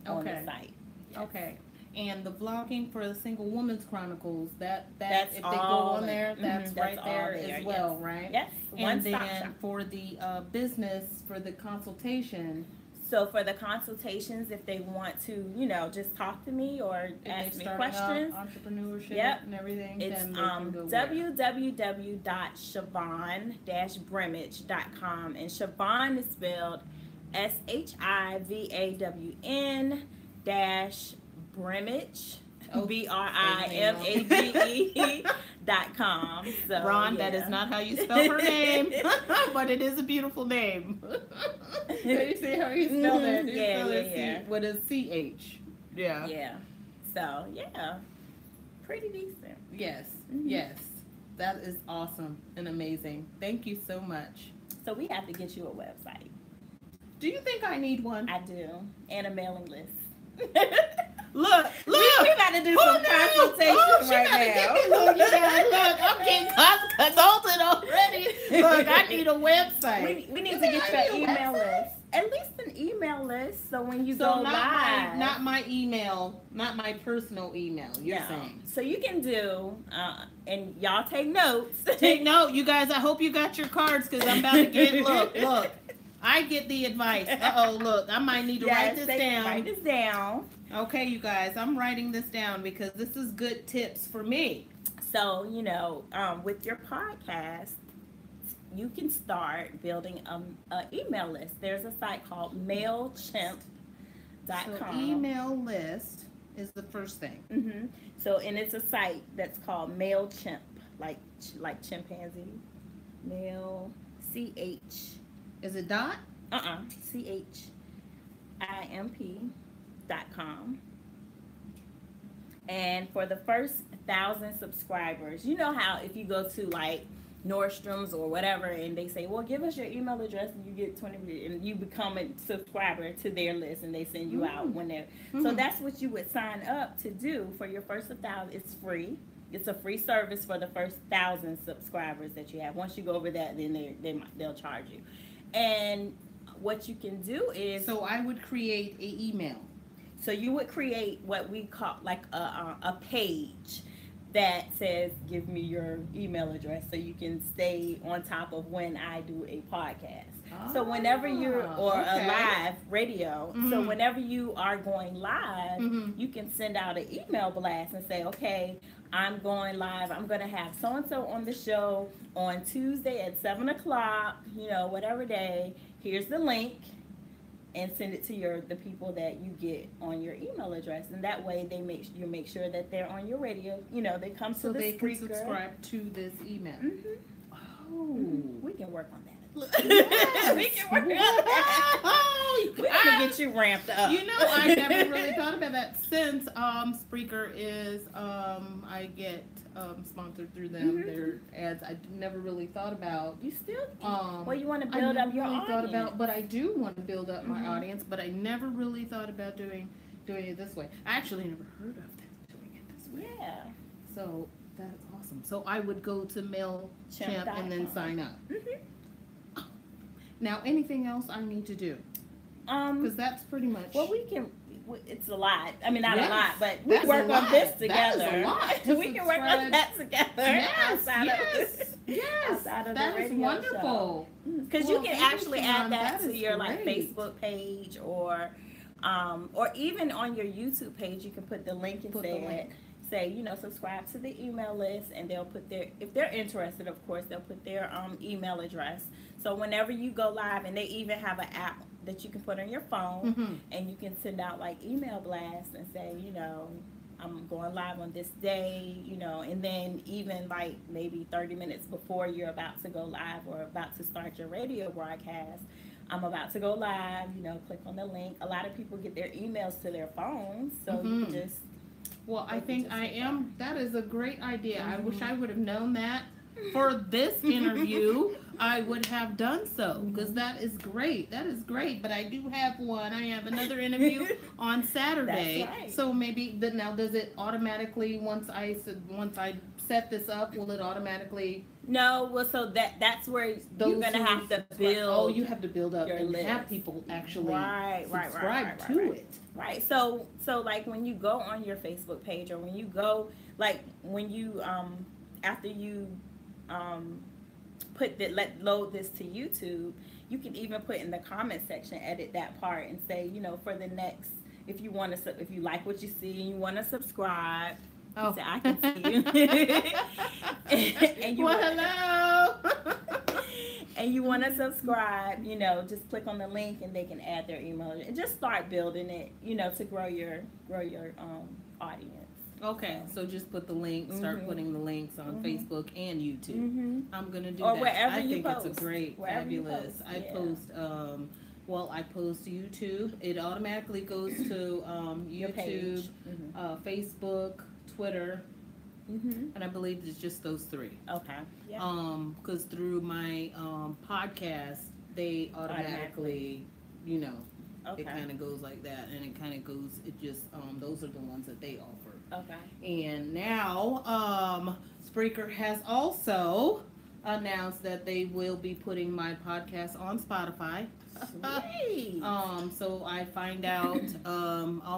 on the site. Yes. Okay. And the vlogging for The Single Woman's Chronicles, that's if they go on there, that's right there as well, right? Yes. And then for the business, for the consultation. So for the consultations, if they want to, just talk to me or ask me questions, entrepreneurship and everything, it's www.siobhan-brimage.com, and Siobhan is spelled SHIVAWN Brimage, BRIMAGE.com. So, Ron, that is not how you spell her name, but it is a beautiful name. You see how you spell that? Yeah. With a CH. Yeah. Yeah. So, yeah. Pretty decent. Yes. Mm-hmm. Yes. That is awesome and amazing. Thank you so much. So, we have to get you a website. Do you think I need one? I do. And a mailing list. Look. We got to do some consultation right now. Look, I'm getting consulted already. Look, I need a website. We need to get your email list. At least an email list, so when you go live. Not my email, not my personal email, you're saying. So you can do, and y'all take notes. Take note, you guys. I hope you got your cards, because I'm about to get, look. I get the advice. Look, I might need to write this down. Write this down. Okay, you guys, I'm writing this down because this is good tips for me. So, with your podcast, you can start building a email list. There's a site called MailChimp.com. So email list is the first thing. So, and it's a site that's called MailChimp, like chimpanzee. Mail, CH. Is it dot? CHIMP.com. And for the first 1,000 subscribers, you know how if you go to like Nordstrom's or whatever, and they say, well, give us your email address and you get 20, and you become a subscriber to their list, and they send you out when they're, so that's what you would sign up to do for your first 1,000. It's free. It's a free service for the first 1,000 subscribers that you have. Once you go over that, then they'll charge you. And what you can do is, so I would create an email. So you would create what we call like a page that says, give me your email address, so you can stay on top of when I do a podcast. So whenever you're, or a live radio, so whenever you are going live, you can send out an email blast and say, okay, I'm going live. I'm going to have so-and-so on the show on Tuesday at 7 o'clock, you know, whatever day. Here's the link. And send it to the people that you get on your email address, and that way you make sure that they're on your radio. You know, they come to the they speaker. can subscribe to this email. Oh, we can work on that. Yes. We can work on that. We're gonna get you ramped up. You know, I never really thought about that since Spreaker is I get sponsored through them. Their ads. I never really thought about. You still well, you want to build up your audience. But I do want to build up my audience. But I never really thought about doing it this way. I actually never heard of them doing it this way. Yeah. So that's awesome. So I would go to MailChimp and then sign up. Now, anything else I need to do? Because that's pretty much. Well, it's a lot. I mean, not a lot, but we can work on this together. That is a lot. We can work on that together. Yes, that is wonderful. Because you can actually add that to your like Facebook page, or even on your YouTube page, you can put the link and say, you know, subscribe to the email list, and they'll put if they're interested, of course, they'll put their email address. So whenever you go live, and they even have an app that you can put on your phone, and you can send out like email blasts and say, you know, I'm going live on this day, you know, and then even like maybe 30 minutes before you're about to go live or about to start your radio broadcast, I'm about to go live, you know, click on the link. A lot of people get their emails to their phones, so you can just. Well, I think that is a great idea. I wish I would have known that for this interview. I would have done so, because that is great. That is great. But I do have one. I have another interview on Saturday. That's right. So maybe now, does it automatically, once I set this up, will it automatically? No. Well, so that's where you're gonna have to build. Oh, you have to build up and list. have people actually subscribe to it. Right. So like when you go on your Facebook page, or when you go, like when you after you load this to YouTube, you can even put in the comment section, edit that part, and say, you know, for the next, if you like what you see and you want to subscribe. Oh, say, I can see you. And you hello. And you want to subscribe, you know, just click on the link and they can add their email and just start building it, you know, to grow your audience. Okay, so just put the link, start putting the links on Facebook and YouTube. I'm going to do or that. wherever I you think post. It's a great, fabulous. I post, I post YouTube. It automatically goes to YouTube, Facebook, Twitter, and I believe it's just those three. Okay. Yeah. Because through my podcast, they automatically, you know, it kind of goes like that, and it kind of goes. It just those are the ones that they offer. Okay. And now, Spreaker has also announced that they will be putting my podcast on Spotify. Sweet. So I'll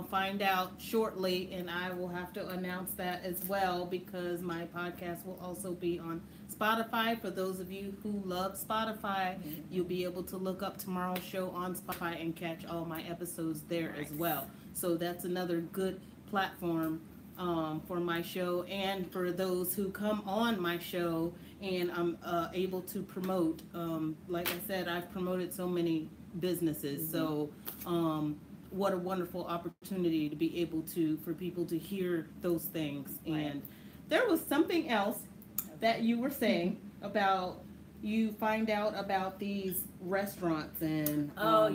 find out shortly, and I will have to announce that as well, because my podcast will also be on Spotify. For those of you who love Spotify, you'll be able to look up tomorrow's show on Spotify and catch all my episodes there as well. So that's another good platform for my show and for those who come on my show and I'm able to promote. Like I said, I've promoted so many businesses. So what a wonderful opportunity to be able to, for people to hear those things. Right. And there was something else that you were saying about you find out about these restaurants and so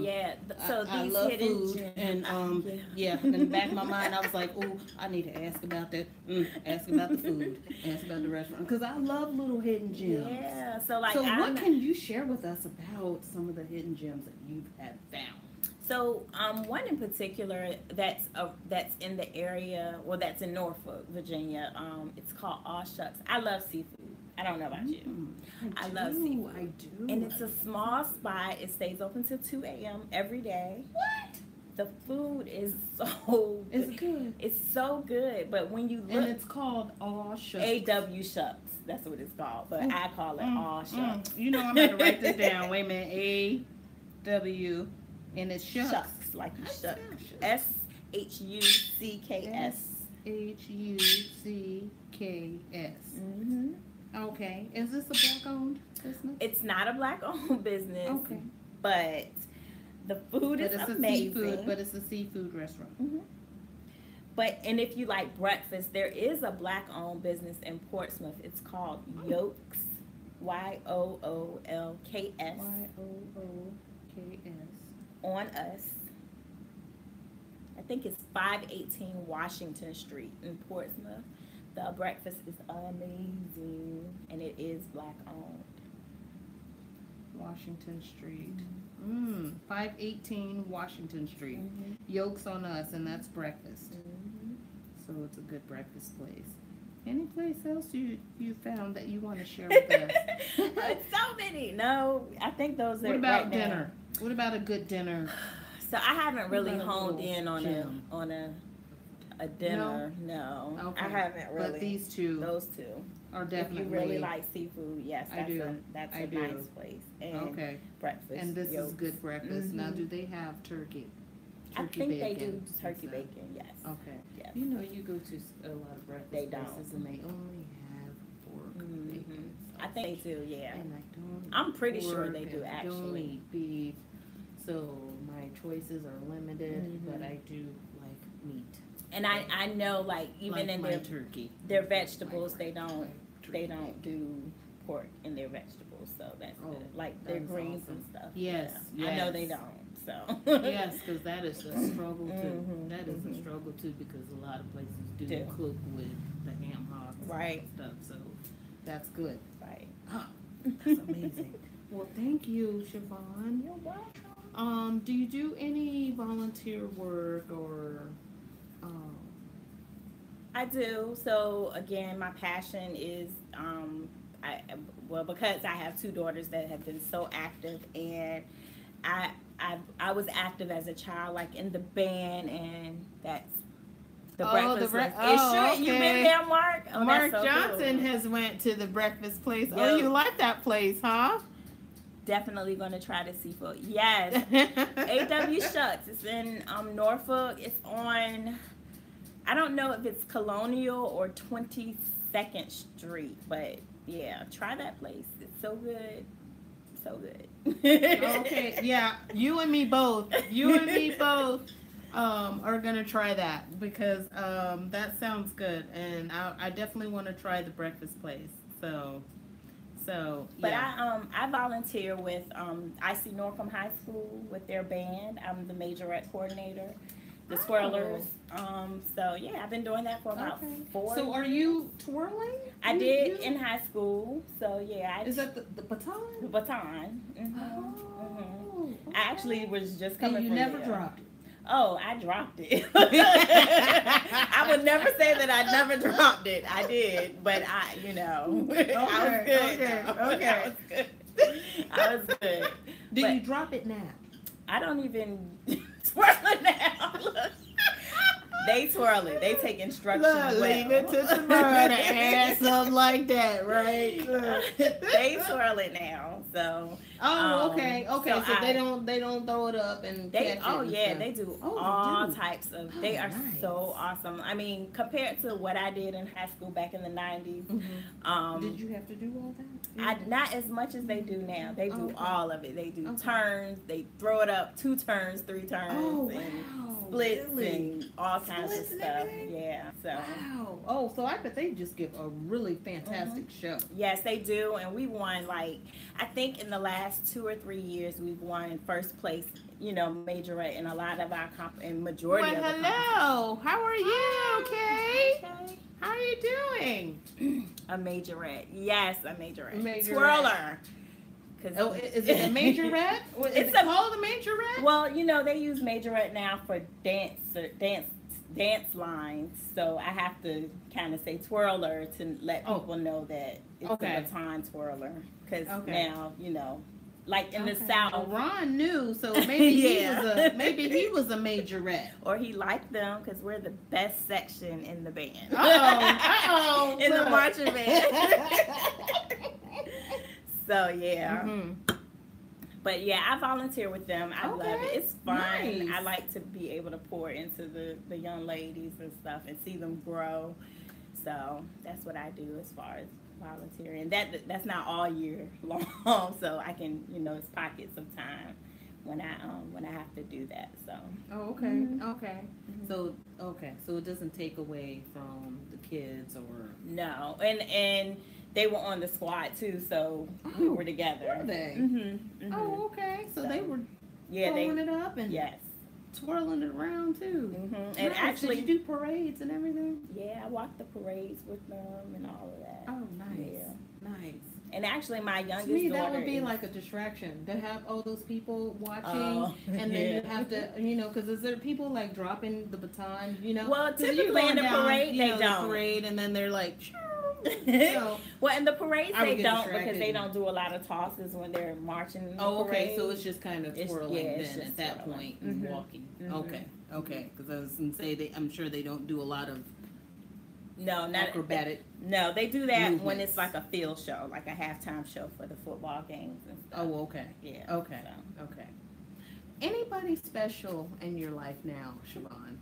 I these love hidden food gems. and in the back of my mind I was like, oh, I need to ask about that, ask about the food, ask about the restaurant, because I love little hidden gems. Yeah, so what can you share with us about some of the hidden gems that you have found? So one in particular that's in the area, well, that's in Norfolk, Virginia. It's called All Shucks. I love seafood. I don't know about you. I love seafood. I do. And it's a small spot. It stays open till 2 a.m. every day. What? The food is so good. It's good. It's so good. But when you look, and it's called All Shucks. A.W. Shucks. That's what it's called. But I call it All Shucks. You know, I'm going to write this down. Wait a minute. A.W. and it's shucks. Shucks, like you shuck. S-H-U-C-K-S. S-H-U-C-K-S. Mm-hmm. Okay. Is this a black-owned business? It's not a black-owned business. Okay. But the food is amazing. But it's a seafood restaurant. Mm-hmm. And if you like breakfast, there is a black-owned business in Portsmouth. It's called Yolks. Y-O-O-L-K-S. Y-O-O-K-S. On Us. I think it's 518 Washington Street in Portsmouth. The breakfast is amazing, and it is black-owned. Washington Street. 518 Washington Street. Mm-hmm. Yolks on Us, and that's breakfast. Mm-hmm. So it's a good breakfast place. Any place else you found that you want to share with us? So many. No, I think those are. What about right dinner? What about a good dinner? So I haven't really honed in on a dinner. No, Okay. I haven't really. But these two, those two are definitely. If you really like seafood, yes, that's I a do. nice place. And okay. Breakfast. And this Yolks. is good breakfast. Mm-hmm. Now, do they have turkey? I think bacon, they do turkey bacon. Yes. Okay. Yes. You know, you go to a lot of breakfast They places don't. and they only have pork bacon. I think they do. Yeah. And I don't. I'm pretty sure pork they do, and I actually. don't eat beef, so my choices are limited. But I do like meat. And I know, like, even like in my their turkey, vegetables, they don't do pork in their vegetables, so that's good. Like their greens awesome. and stuff. Yes, yeah. I know they don't. So yes, because that is a struggle too. That is a struggle too, because a lot of places do cook with the ham hocks and stuff. So that's good. Right. Oh, that's amazing. Well, thank you, Siobhan. You're welcome. Do you do any volunteer work or? I do. So again, my passion is because I have two daughters that have been so active, and I was active as a child, like in the band, and that's the breakfast. Okay. You been there, Mark? Oh, Mark so Johnson cool. has went to the breakfast place. Yep. Oh, you like that place, huh? Definitely going to try the seafood. Yes. A.W. Shucks. It's in Norfolk. It's on, I don't know if it's Colonial or 22nd Street, but yeah, try that place. It's so good. So good. Okay, yeah, you and me both. Are gonna try that because that sounds good, and I definitely want to try the breakfast place. So But yeah. I volunteer with IC Norcom High School with their band. I'm the majorette coordinator, the twirlers. So yeah, I've been doing that for about 4 years. So are you twirling? I did in high school. So yeah, is that the baton? The baton. I actually was just coming. And you from never there. dropped it. Oh, I dropped it. I would never say that I never dropped it. I did, but I was good. I was good. Do you drop it now? I don't even twirl it now. Look. They twirl it. They take instructions. Leave it to tomorrow to add something like that, right? They twirl it now. So okay. So they don't throw it up and catch it and stuff. They do all types of. They are so awesome. I mean, compared to what I did in high school back in the 90s. Did you have to do all that? Not as much as they do now. They do all of it. They do turns. They throw it up 2 turns, 3 turns, and splits and all kinds of stuff. Yeah. So. Wow. Oh, so I bet they just give a really fantastic show. Yes, they do, and we won I think in the last 2 or 3 years we've won first place. Majorette in a lot of our majority of the hello. How are you, Kay? How are you doing? A majorette. Yes, a majorette. Twirler. Is it a majorette? Is it called a majorette? Well, they use majorette now for dance lines, so I have to kind of say twirler to let people know that it's a baton twirler, because now like in the South. Well, Ron knew, so maybe he was a majorette, or he liked them because we're the best section in the band. In the marching band. So yeah. But yeah, I volunteer with them. I love it. It's fun. Nice. I like to be able to pour into the young ladies and stuff and see them grow. So that's what I do as far as volunteering. That's not all year long, so I can it's pockets of time when I have to do that. So. Oh, okay. Okay. So it doesn't take away from the kids or. No, and they were on the squad too, so we were together. Were they? Oh, okay. So they were throwing it up and twirling it around too. And actually, did you do parades and everything? Yeah, I walked the parades with them and all of that. Oh, nice. Yeah. Nice. And actually, my youngest to me, daughter that would be like a distraction to have all those people watching, and then you have to, because is there people like dropping the baton, Well, typically in the parade, they don't. The parade, and then they're like. Well, in the parades they don't, because they don't do a lot of tosses when they're marching in the parade. So it's just kind of twirling then at that point and walking. Okay, because I was going to say I'm sure they don't do a lot of not acrobatic. No, they do that movements. When it's like a field show, like a halftime show for the football games and stuff. Oh, okay. Yeah. Okay. So. Okay. Anybody special in your life now, Siobhan?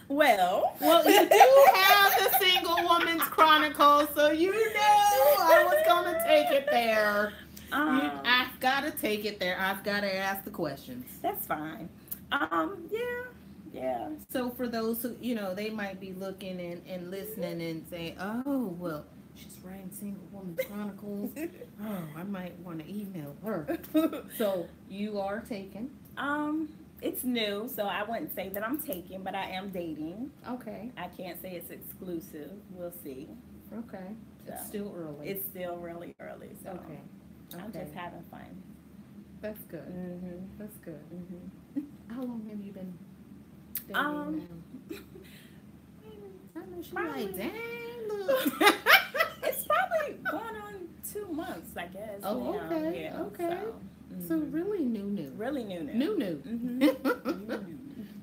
Well, you do have the Single Woman's Chronicles, so I was gonna take it there. I've got to take it there. I've got to ask the questions. That's fine. Yeah. So for those who they might be looking and listening and saying, "Oh, well, she's writing Single Woman's Chronicles. Oh, I might want to email her." So you are taken. It's new, so I wouldn't say that I'm taken, but I am dating. Okay. I can't say it's exclusive. We'll see. Okay. So, it's still early. It's still really early, so okay. I'm just having fun. That's good. That's good. How long have you been dating now? I know she's like, dang, look. It's probably going on 2 months, I guess. Oh, now. okay. Yeah, okay. So really new. Really new.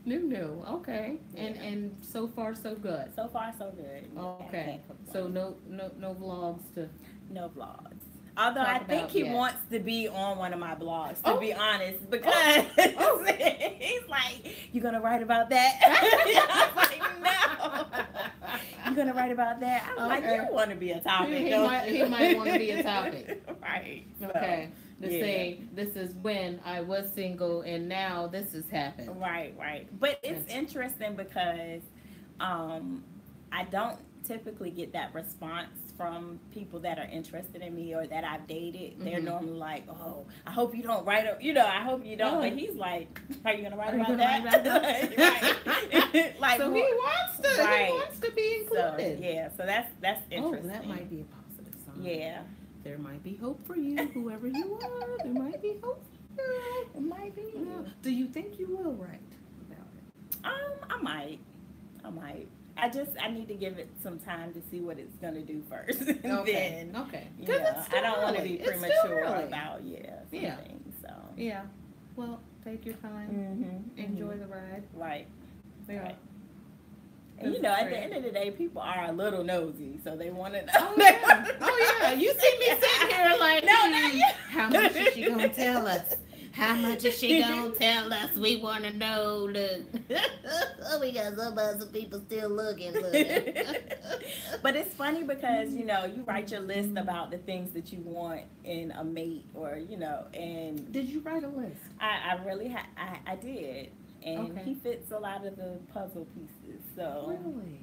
New. Okay. Yeah. And so far so good. So far so good. Okay. So no vlogs to. No vlogs. Although I think he wants to be on one of my blogs, to be honest, because he's like, "You gonna write about that?" I'm like, "No." You gonna write about that? I'm like, "You want to be a topic?" He might want to be a topic. Right. Okay. To say this is when I was single and now this has happened. Right. But it's interesting because I don't typically get that response from people that are interested in me or that I've dated. They're normally like, "Oh, I hope you don't write up. I hope you don't." But he's like, "Are you gonna write about that?" Right. Like, so he wants to. Right. He wants to be included. So that's interesting. Oh, that might be a positive sign. Yeah. There might be hope for you, whoever you are. There might be hope for you. It might be. Yeah. Do you think you will write about it? I might. I need to give it some time to see what it's gonna do first. Okay. Then, okay. I don't want to be premature about things. So. Yeah. Well, take your time. Enjoy the ride. Right. Yeah. Right. And at the end of the day, people are a little nosy, so they want to know. Oh yeah. You see me sitting here like, no, not yet. How much is she gonna tell us? How much is she gonna tell us? We want to know. Look, we got some people still looking. But it's funny because you write your list about the things that you want in a mate, or and did you write a list? I really I did, and he fits a lot of the puzzle pieces. So really,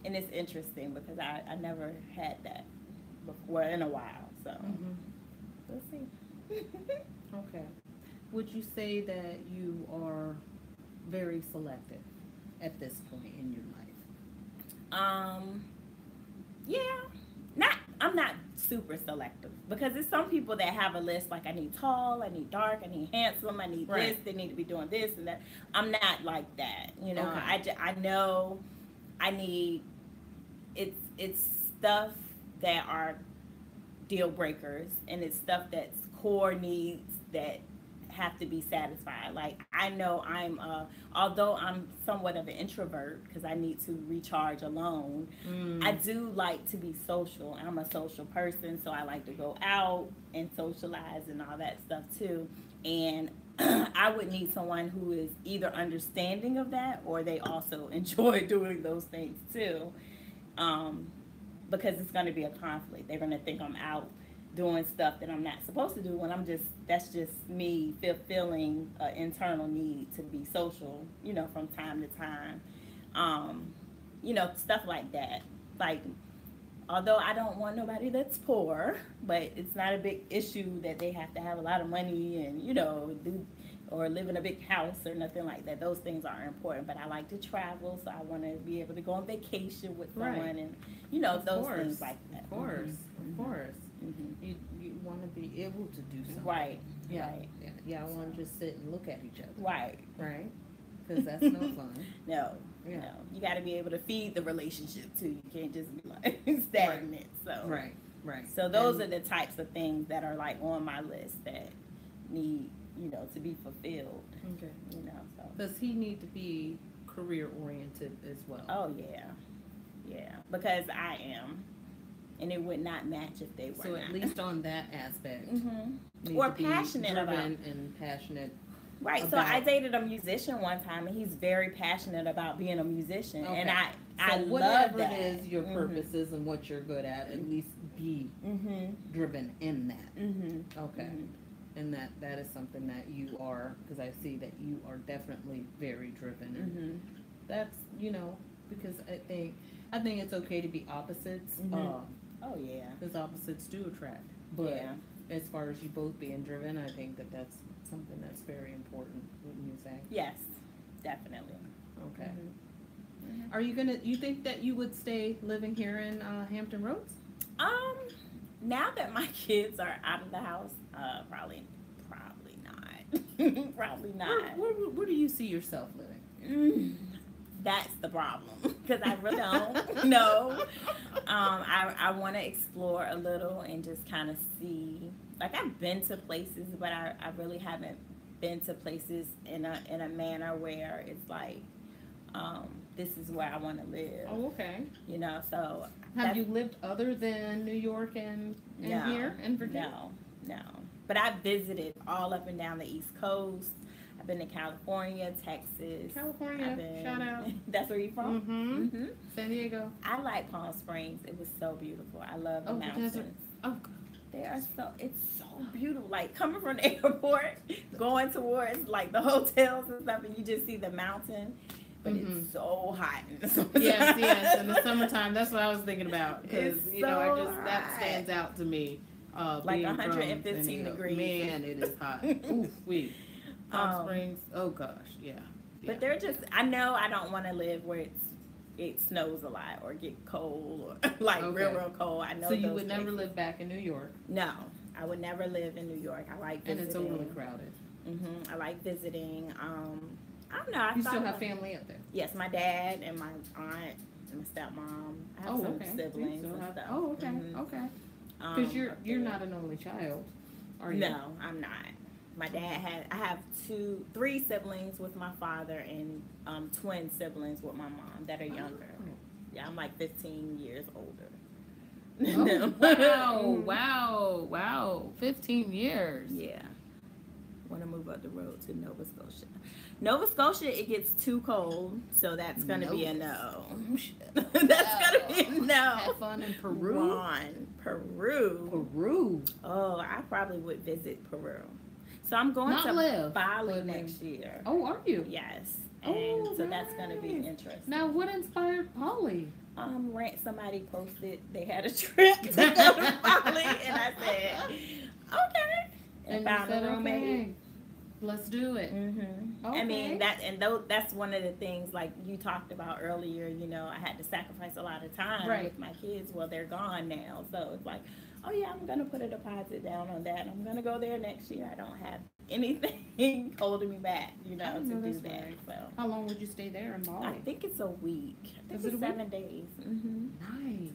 and it's interesting because I never had that before in a while. So we'll see. Okay. Would you say that you are very selective at this point in your life? Yeah. I'm not super selective because there's some people that have a list like I need tall, I need dark, I need handsome, I need this, they need to be doing this and that. I'm not like that. I know I need it's stuff that are deal breakers, and it's stuff that's core needs that have to be satisfied. Like I know although I'm somewhat of an introvert because I need to recharge alone, I do like to be social. I'm a social person, so I like to go out and socialize and all that stuff too. And I would need someone who is either understanding of that or they also enjoy doing those things too. Because it's going to be a conflict. They're going to think I'm out doing stuff that I'm not supposed to do when that's just me fulfilling an internal need to be social, from time to time. Stuff like that. Like, although I don't want nobody that's poor, but it's not a big issue that they have to have a lot of money and, do or live in a big house or nothing like that. Those things are important, but I like to travel, so I want to be able to go on vacation with someone and, those things like that. Of course. You want to be able to do something. Right. Yeah. Right. Yeah, I want to just sit and look at each other. Right. Because that's no fun. No. You got to be able to feed the relationship too. You can't just be like stagnant. So Right. So those are the types of things that are like on my list that need to be fulfilled. Okay. So does he need to be career oriented as well? Oh yeah, because I am. And it would not match if they were so at least on that aspect. Or passionate about and passionate. Right. So I dated a musician one time, and he's very passionate about being a musician, and I love that. It is your purposes and what you're good at least be driven in that. Okay. And that is something that you are, because I see that you are definitely very driven. And that's because I think it's okay to be opposites. Oh yeah, because opposites do attract. But as far as you both being driven, I think that's something that's very important. Wouldn't you say? Yes, definitely. Okay. Are you you think that you would stay living here in Hampton Roads? Now that my kids are out of the house, probably not. Probably not. Where do you see yourself living? That's the problem, because I really don't know. I want to explore a little and just kind of see. Like, I've been to places, but I really haven't been to places in a manner where it's like, this is where I want to live. Oh, okay. So have you lived other than New York and here in Virginia? No. But I visited all up and down the East Coast. I've been to California, Texas. Shout out. That's where you're from? San Diego. I like Palm Springs. It was so beautiful. I love the mountains. It's so beautiful. Like, coming from the airport, going towards like the hotels and stuff, and you just see the mountain. But it's so hot in the summertime. Yes. In the summertime, that's what I was thinking about. Because that stands out to me. Like 115 degrees. Man, it is hot. Oof, Palm Springs. Oh gosh, yeah. But they're just. I know I don't want to live where it snows a lot or get cold or like real cold. I know. So you would never live back in New York? No, I would never live in New York. I like visiting. And it's overly crowded. I like visiting. I don't know. You still have family up there? Yes, my dad and my aunt and my stepmom. I have some siblings and stuff. Oh, okay, okay. Because you're not an only child, are you? No, I'm not. My dad had, I have three siblings with my father, and twin siblings with my mom that are younger. Yeah, I'm like 15 years older. Oh, wow. 15 years. Yeah. Want to move up the road to Nova Scotia. Nova Scotia, it gets too cold, so that's going to be a no. That's going to be a no. Have fun in Peru. Peru. Oh, I probably would visit Peru. So I'm going to Bali next year. Oh, are you? Yes. And so that's going to be interesting. Now, what inspired Bali? Somebody posted they had a trip to go to Bali, and I said, okay. And found a roommate. Okay. Let's do it. Mm-hmm. Okay. I mean that's one of the things like you talked about earlier. You know, I had to sacrifice a lot of time with my kids. Well, they're gone now, so it's like, oh yeah, I'm gonna put a deposit down on that. I'm gonna go there next year. I don't have anything holding me back, to do that. Right. So how long would you stay there in Bali? I think it's a week. I think it's 7 days. Mm-hmm. Nice.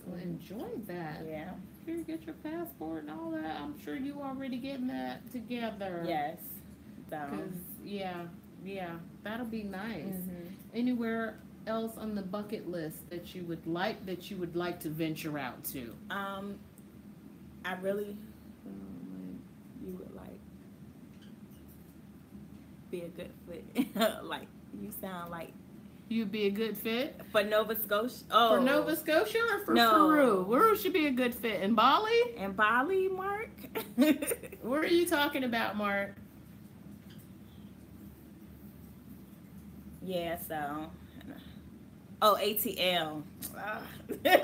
Well, enjoy that. Yeah. Here, get your passport and all that. I'm sure you already getting that together. Yes. Yeah, that'll be nice. Mm-hmm. Anywhere else on the bucket list that you would like to venture out to? I really you would like be a good fit. Like you sound like you'd be a good fit for Nova Scotia. Oh, for Nova Scotia or for Peru? Where should be a good fit? In Bali? In Bali, Mark. Where are you talking about, Mark? Yeah. So. Oh, ATL. Wait a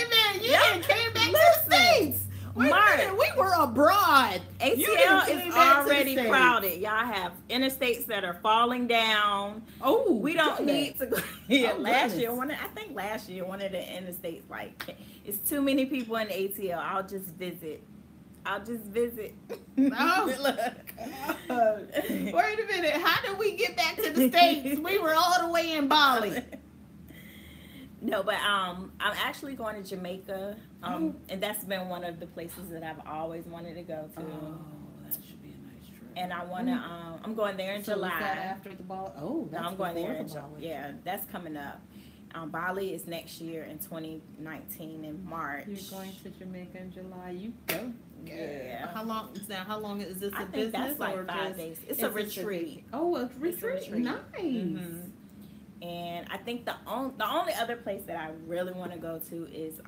minute, you didn't came back to the States. Mark, we were abroad. ATL is already crowded. Y'all have interstates that are falling down. Oh, we don't need to go. Yeah, last year, one of the interstates, like, it's too many people in ATL. I'll just visit. Oh, look. Wait a minute. How did we get back to the States? We were all the way in Bali. No, but I'm actually going to Jamaica, and that's been one of the places that I've always wanted to go to. Oh, that should be a nice trip. And I want to. I'm going there in July. Is that after the Bali? Oh, that's I'm going there in July. Yeah, that's coming up. Bali is next year in 2019 in March. You're going to Jamaica in July. You go. Yeah. How long is this? I think that's like 5 days. It's a retreat. A retreat. Nice. Mm-hmm. And I think the only other place that I really want to go to is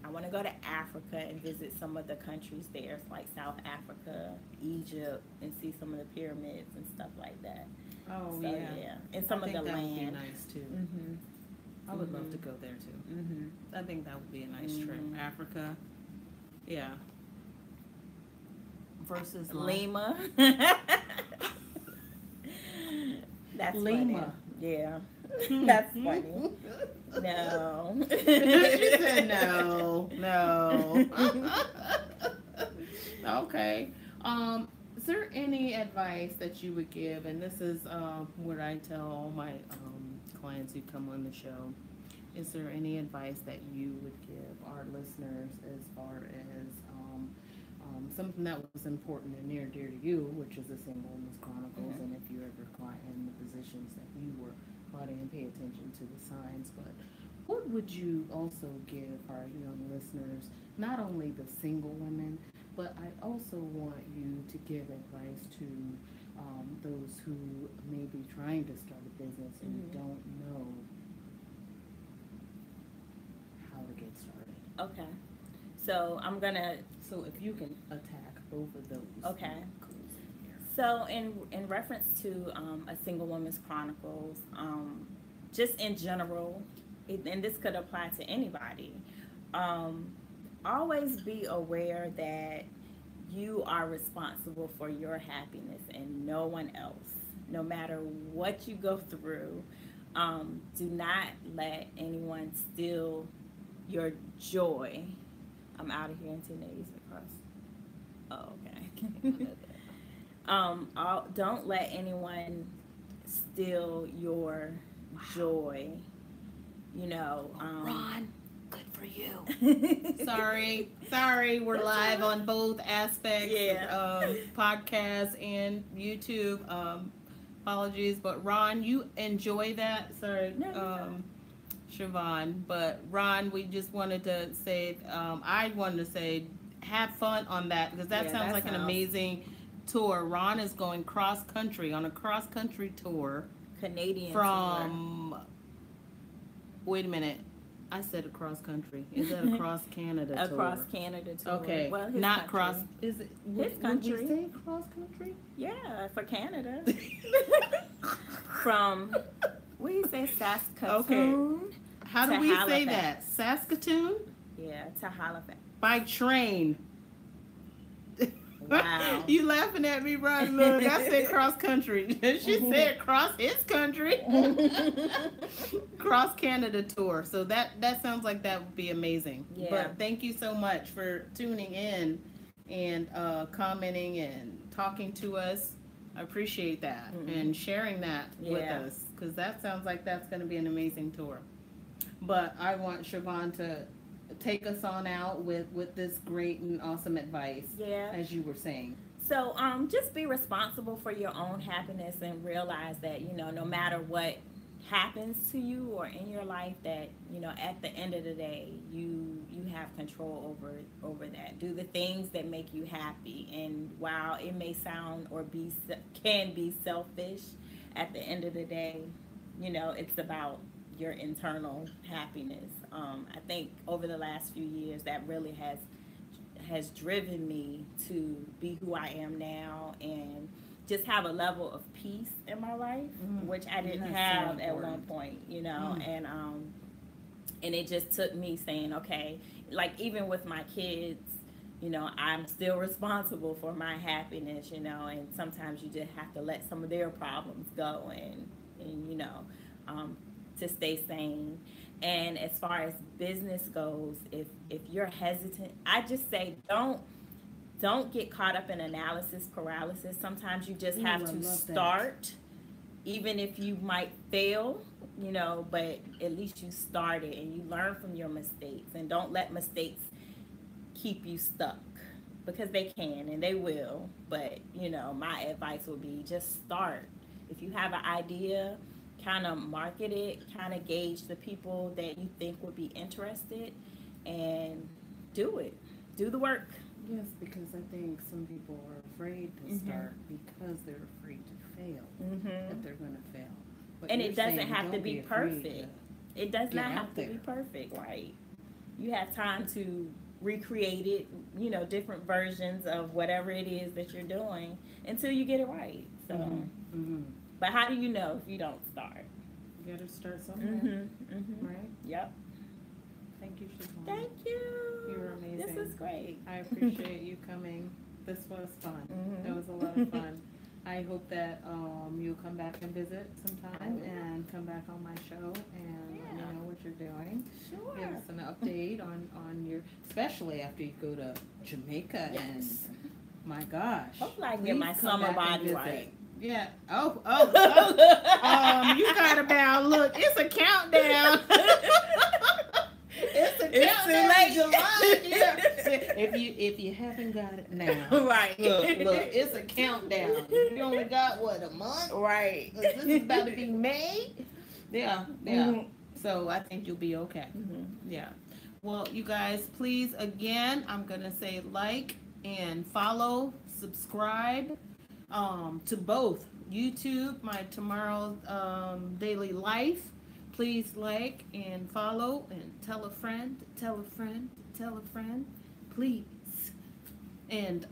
I want to go to Africa and visit some of the countries there, like South Africa, Egypt, and see some of the pyramids and stuff like that. Oh, so, yeah. And some of the land. Would be nice too. Mm-hmm. I would love to go there too. Mm-hmm. I think that would be a nice trip. Africa. Yeah. Versus Lima. That's Lima. Funny. Yeah. That's funny. No. She said no. Okay. Is there any advice that you would give? And this is what I tell all my clients who come on the show. Is there any advice that you would give our listeners as far as something that was important and near and dear to you, which is the Single Woman's Chronicles, and if you ever caught in the positions that you were caught in, pay attention to the signs. But what would you also give our young listeners, not only the single women, but I also want you to give advice to those who may be trying to start a business and don't know how to get started. Okay. So I'm gonna. So if you can attack both of those. Okay. So in reference to a Single Woman's Chronicles, just in general, and this could apply to anybody, always be aware that you are responsible for your happiness and no one else. No matter what you go through, do not let anyone steal your joy. I'm out of here in 10 days across. Oh, okay. Don't let anyone steal your joy. You know, run. good for you. Sorry, we're live on both aspects, Yeah. podcast and YouTube. Apologies, but Ron, you enjoy that. Sorry, No. Siobhan, but Ron, we just wanted to say, I wanted to say, have fun on that because that sounds like an amazing tour. Ron is going cross country on a cross country tour. Canadian from tour. Wait a minute. I said across country. Is that across Canada tour? Across Canada tour. Okay. Well, not country. cross. Is it his country? Would you say cross country? Yeah, for Canada. From what do you say, Saskatoon? Okay. How do we say that? Saskatoon? Yeah, to Halifax. By train. Wow. You laughing at me, Ron? Look, I said cross country. She said cross his country. Cross Canada tour. So that sounds like that would be amazing. Yeah. But thank you so much for tuning in and commenting and talking to us. I appreciate that and sharing that with us because that sounds like that's going to be an amazing tour. But I want Siobhan to take us on out with this great and awesome advice, as you were saying. So just be responsible for your own happiness and realize that, no matter what happens to you or in your life, that, at the end of the day, you have control over that. Do the things that make you happy. And while it may sound or can be selfish, at the end of the day, it's about your internal happiness. I think over the last few years that really has driven me to be who I am now and just have a level of peace in my life, which I didn't have at one point, and it just took me saying, okay, like even with my kids, I'm still responsible for my happiness, and sometimes you just have to let some of their problems go and to stay sane. And as far as business goes, if you're hesitant, I just say don't get caught up in analysis paralysis. Sometimes you just have to start, even if you might fail, but at least you started and you learn from your mistakes, and don't let mistakes keep you stuck, because they can and they will. But my advice would be just start. If you have an idea, kind of market it, kind of gauge the people that you think would be interested, and do it. Do the work. Yes, because I think some people are afraid to start because they're afraid to fail, that they're going to fail. But and it doesn't have to be perfect. It does not have to be perfect, right? You have time to recreate it, different versions of whatever it is that you're doing until you get it right. So, but how do you know if you don't start? You got to start somewhere, right? Yep. Thank you, Siobhan. Thank you. You were amazing. This is great. I appreciate you coming. This was fun. It was a lot of fun. I hope that you'll come back and visit sometime and come back on my show and let me know what you're doing. Sure. Give us an update on your, especially after you go to Jamaica and my gosh. Hopefully I can get my summer body right. Yeah. Oh. You got about, look, it's a countdown. It's countdown. Late. July. Yeah. If you haven't got it now, right? Look, it's a countdown. You only got a month, right? This is about to be May. Yeah. So I think you'll be okay. Yeah. Well, you guys, please again, I'm gonna say like and follow, subscribe to both YouTube, my Tomorrow's Daily Life. Please like and follow and tell a friend, please. And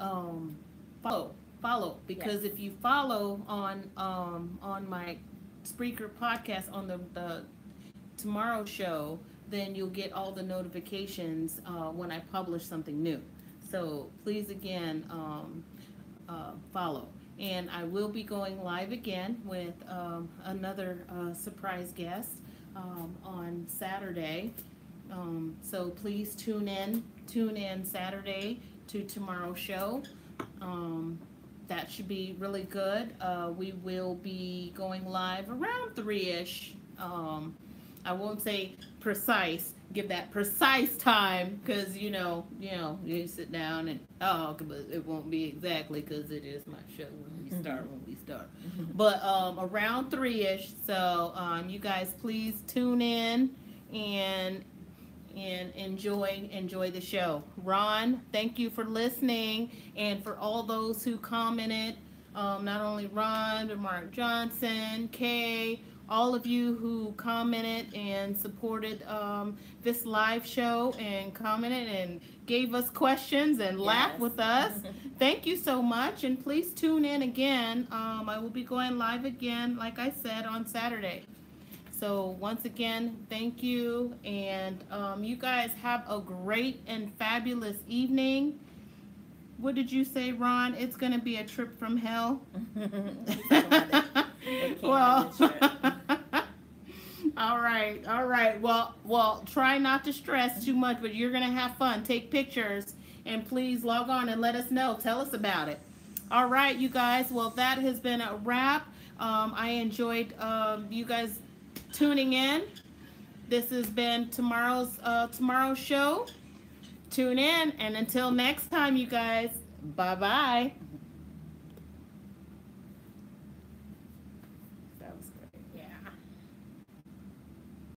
follow because if you follow on my Spreaker podcast on the Tomorrow show, then you'll get all the notifications when I publish something new. So please again follow. And I will be going live again with another surprise guest on Saturday. So please tune in Saturday to tomorrow's show. That should be really good. We will be going live around 3-ish. I won't say precise, give that precise time, because you sit down and but it won't be exactly, because it is my show when we start. But around 3ish. So you guys please tune in and enjoy the show. Ron, thank you for listening, and for all those who commented. Not only Ron, but Mark Johnson, Kay, all of you who commented and supported this live show and commented and gave us questions and laughed with us. Thank you so much, and please tune in again. I will be going live again, like I said, on Saturday. So once again, thank you, and you guys have a great and fabulous evening. What did you say, Ron? It's going to be a trip from hell? Well, all right. Well, try not to stress too much, but you're going to have fun. Take pictures, and please log on and let us know. Tell us about it. All right, you guys. Well, that has been a wrap. I enjoyed you guys tuning in. This has been tomorrow's show. Tune in, and until next time, you guys, bye-bye.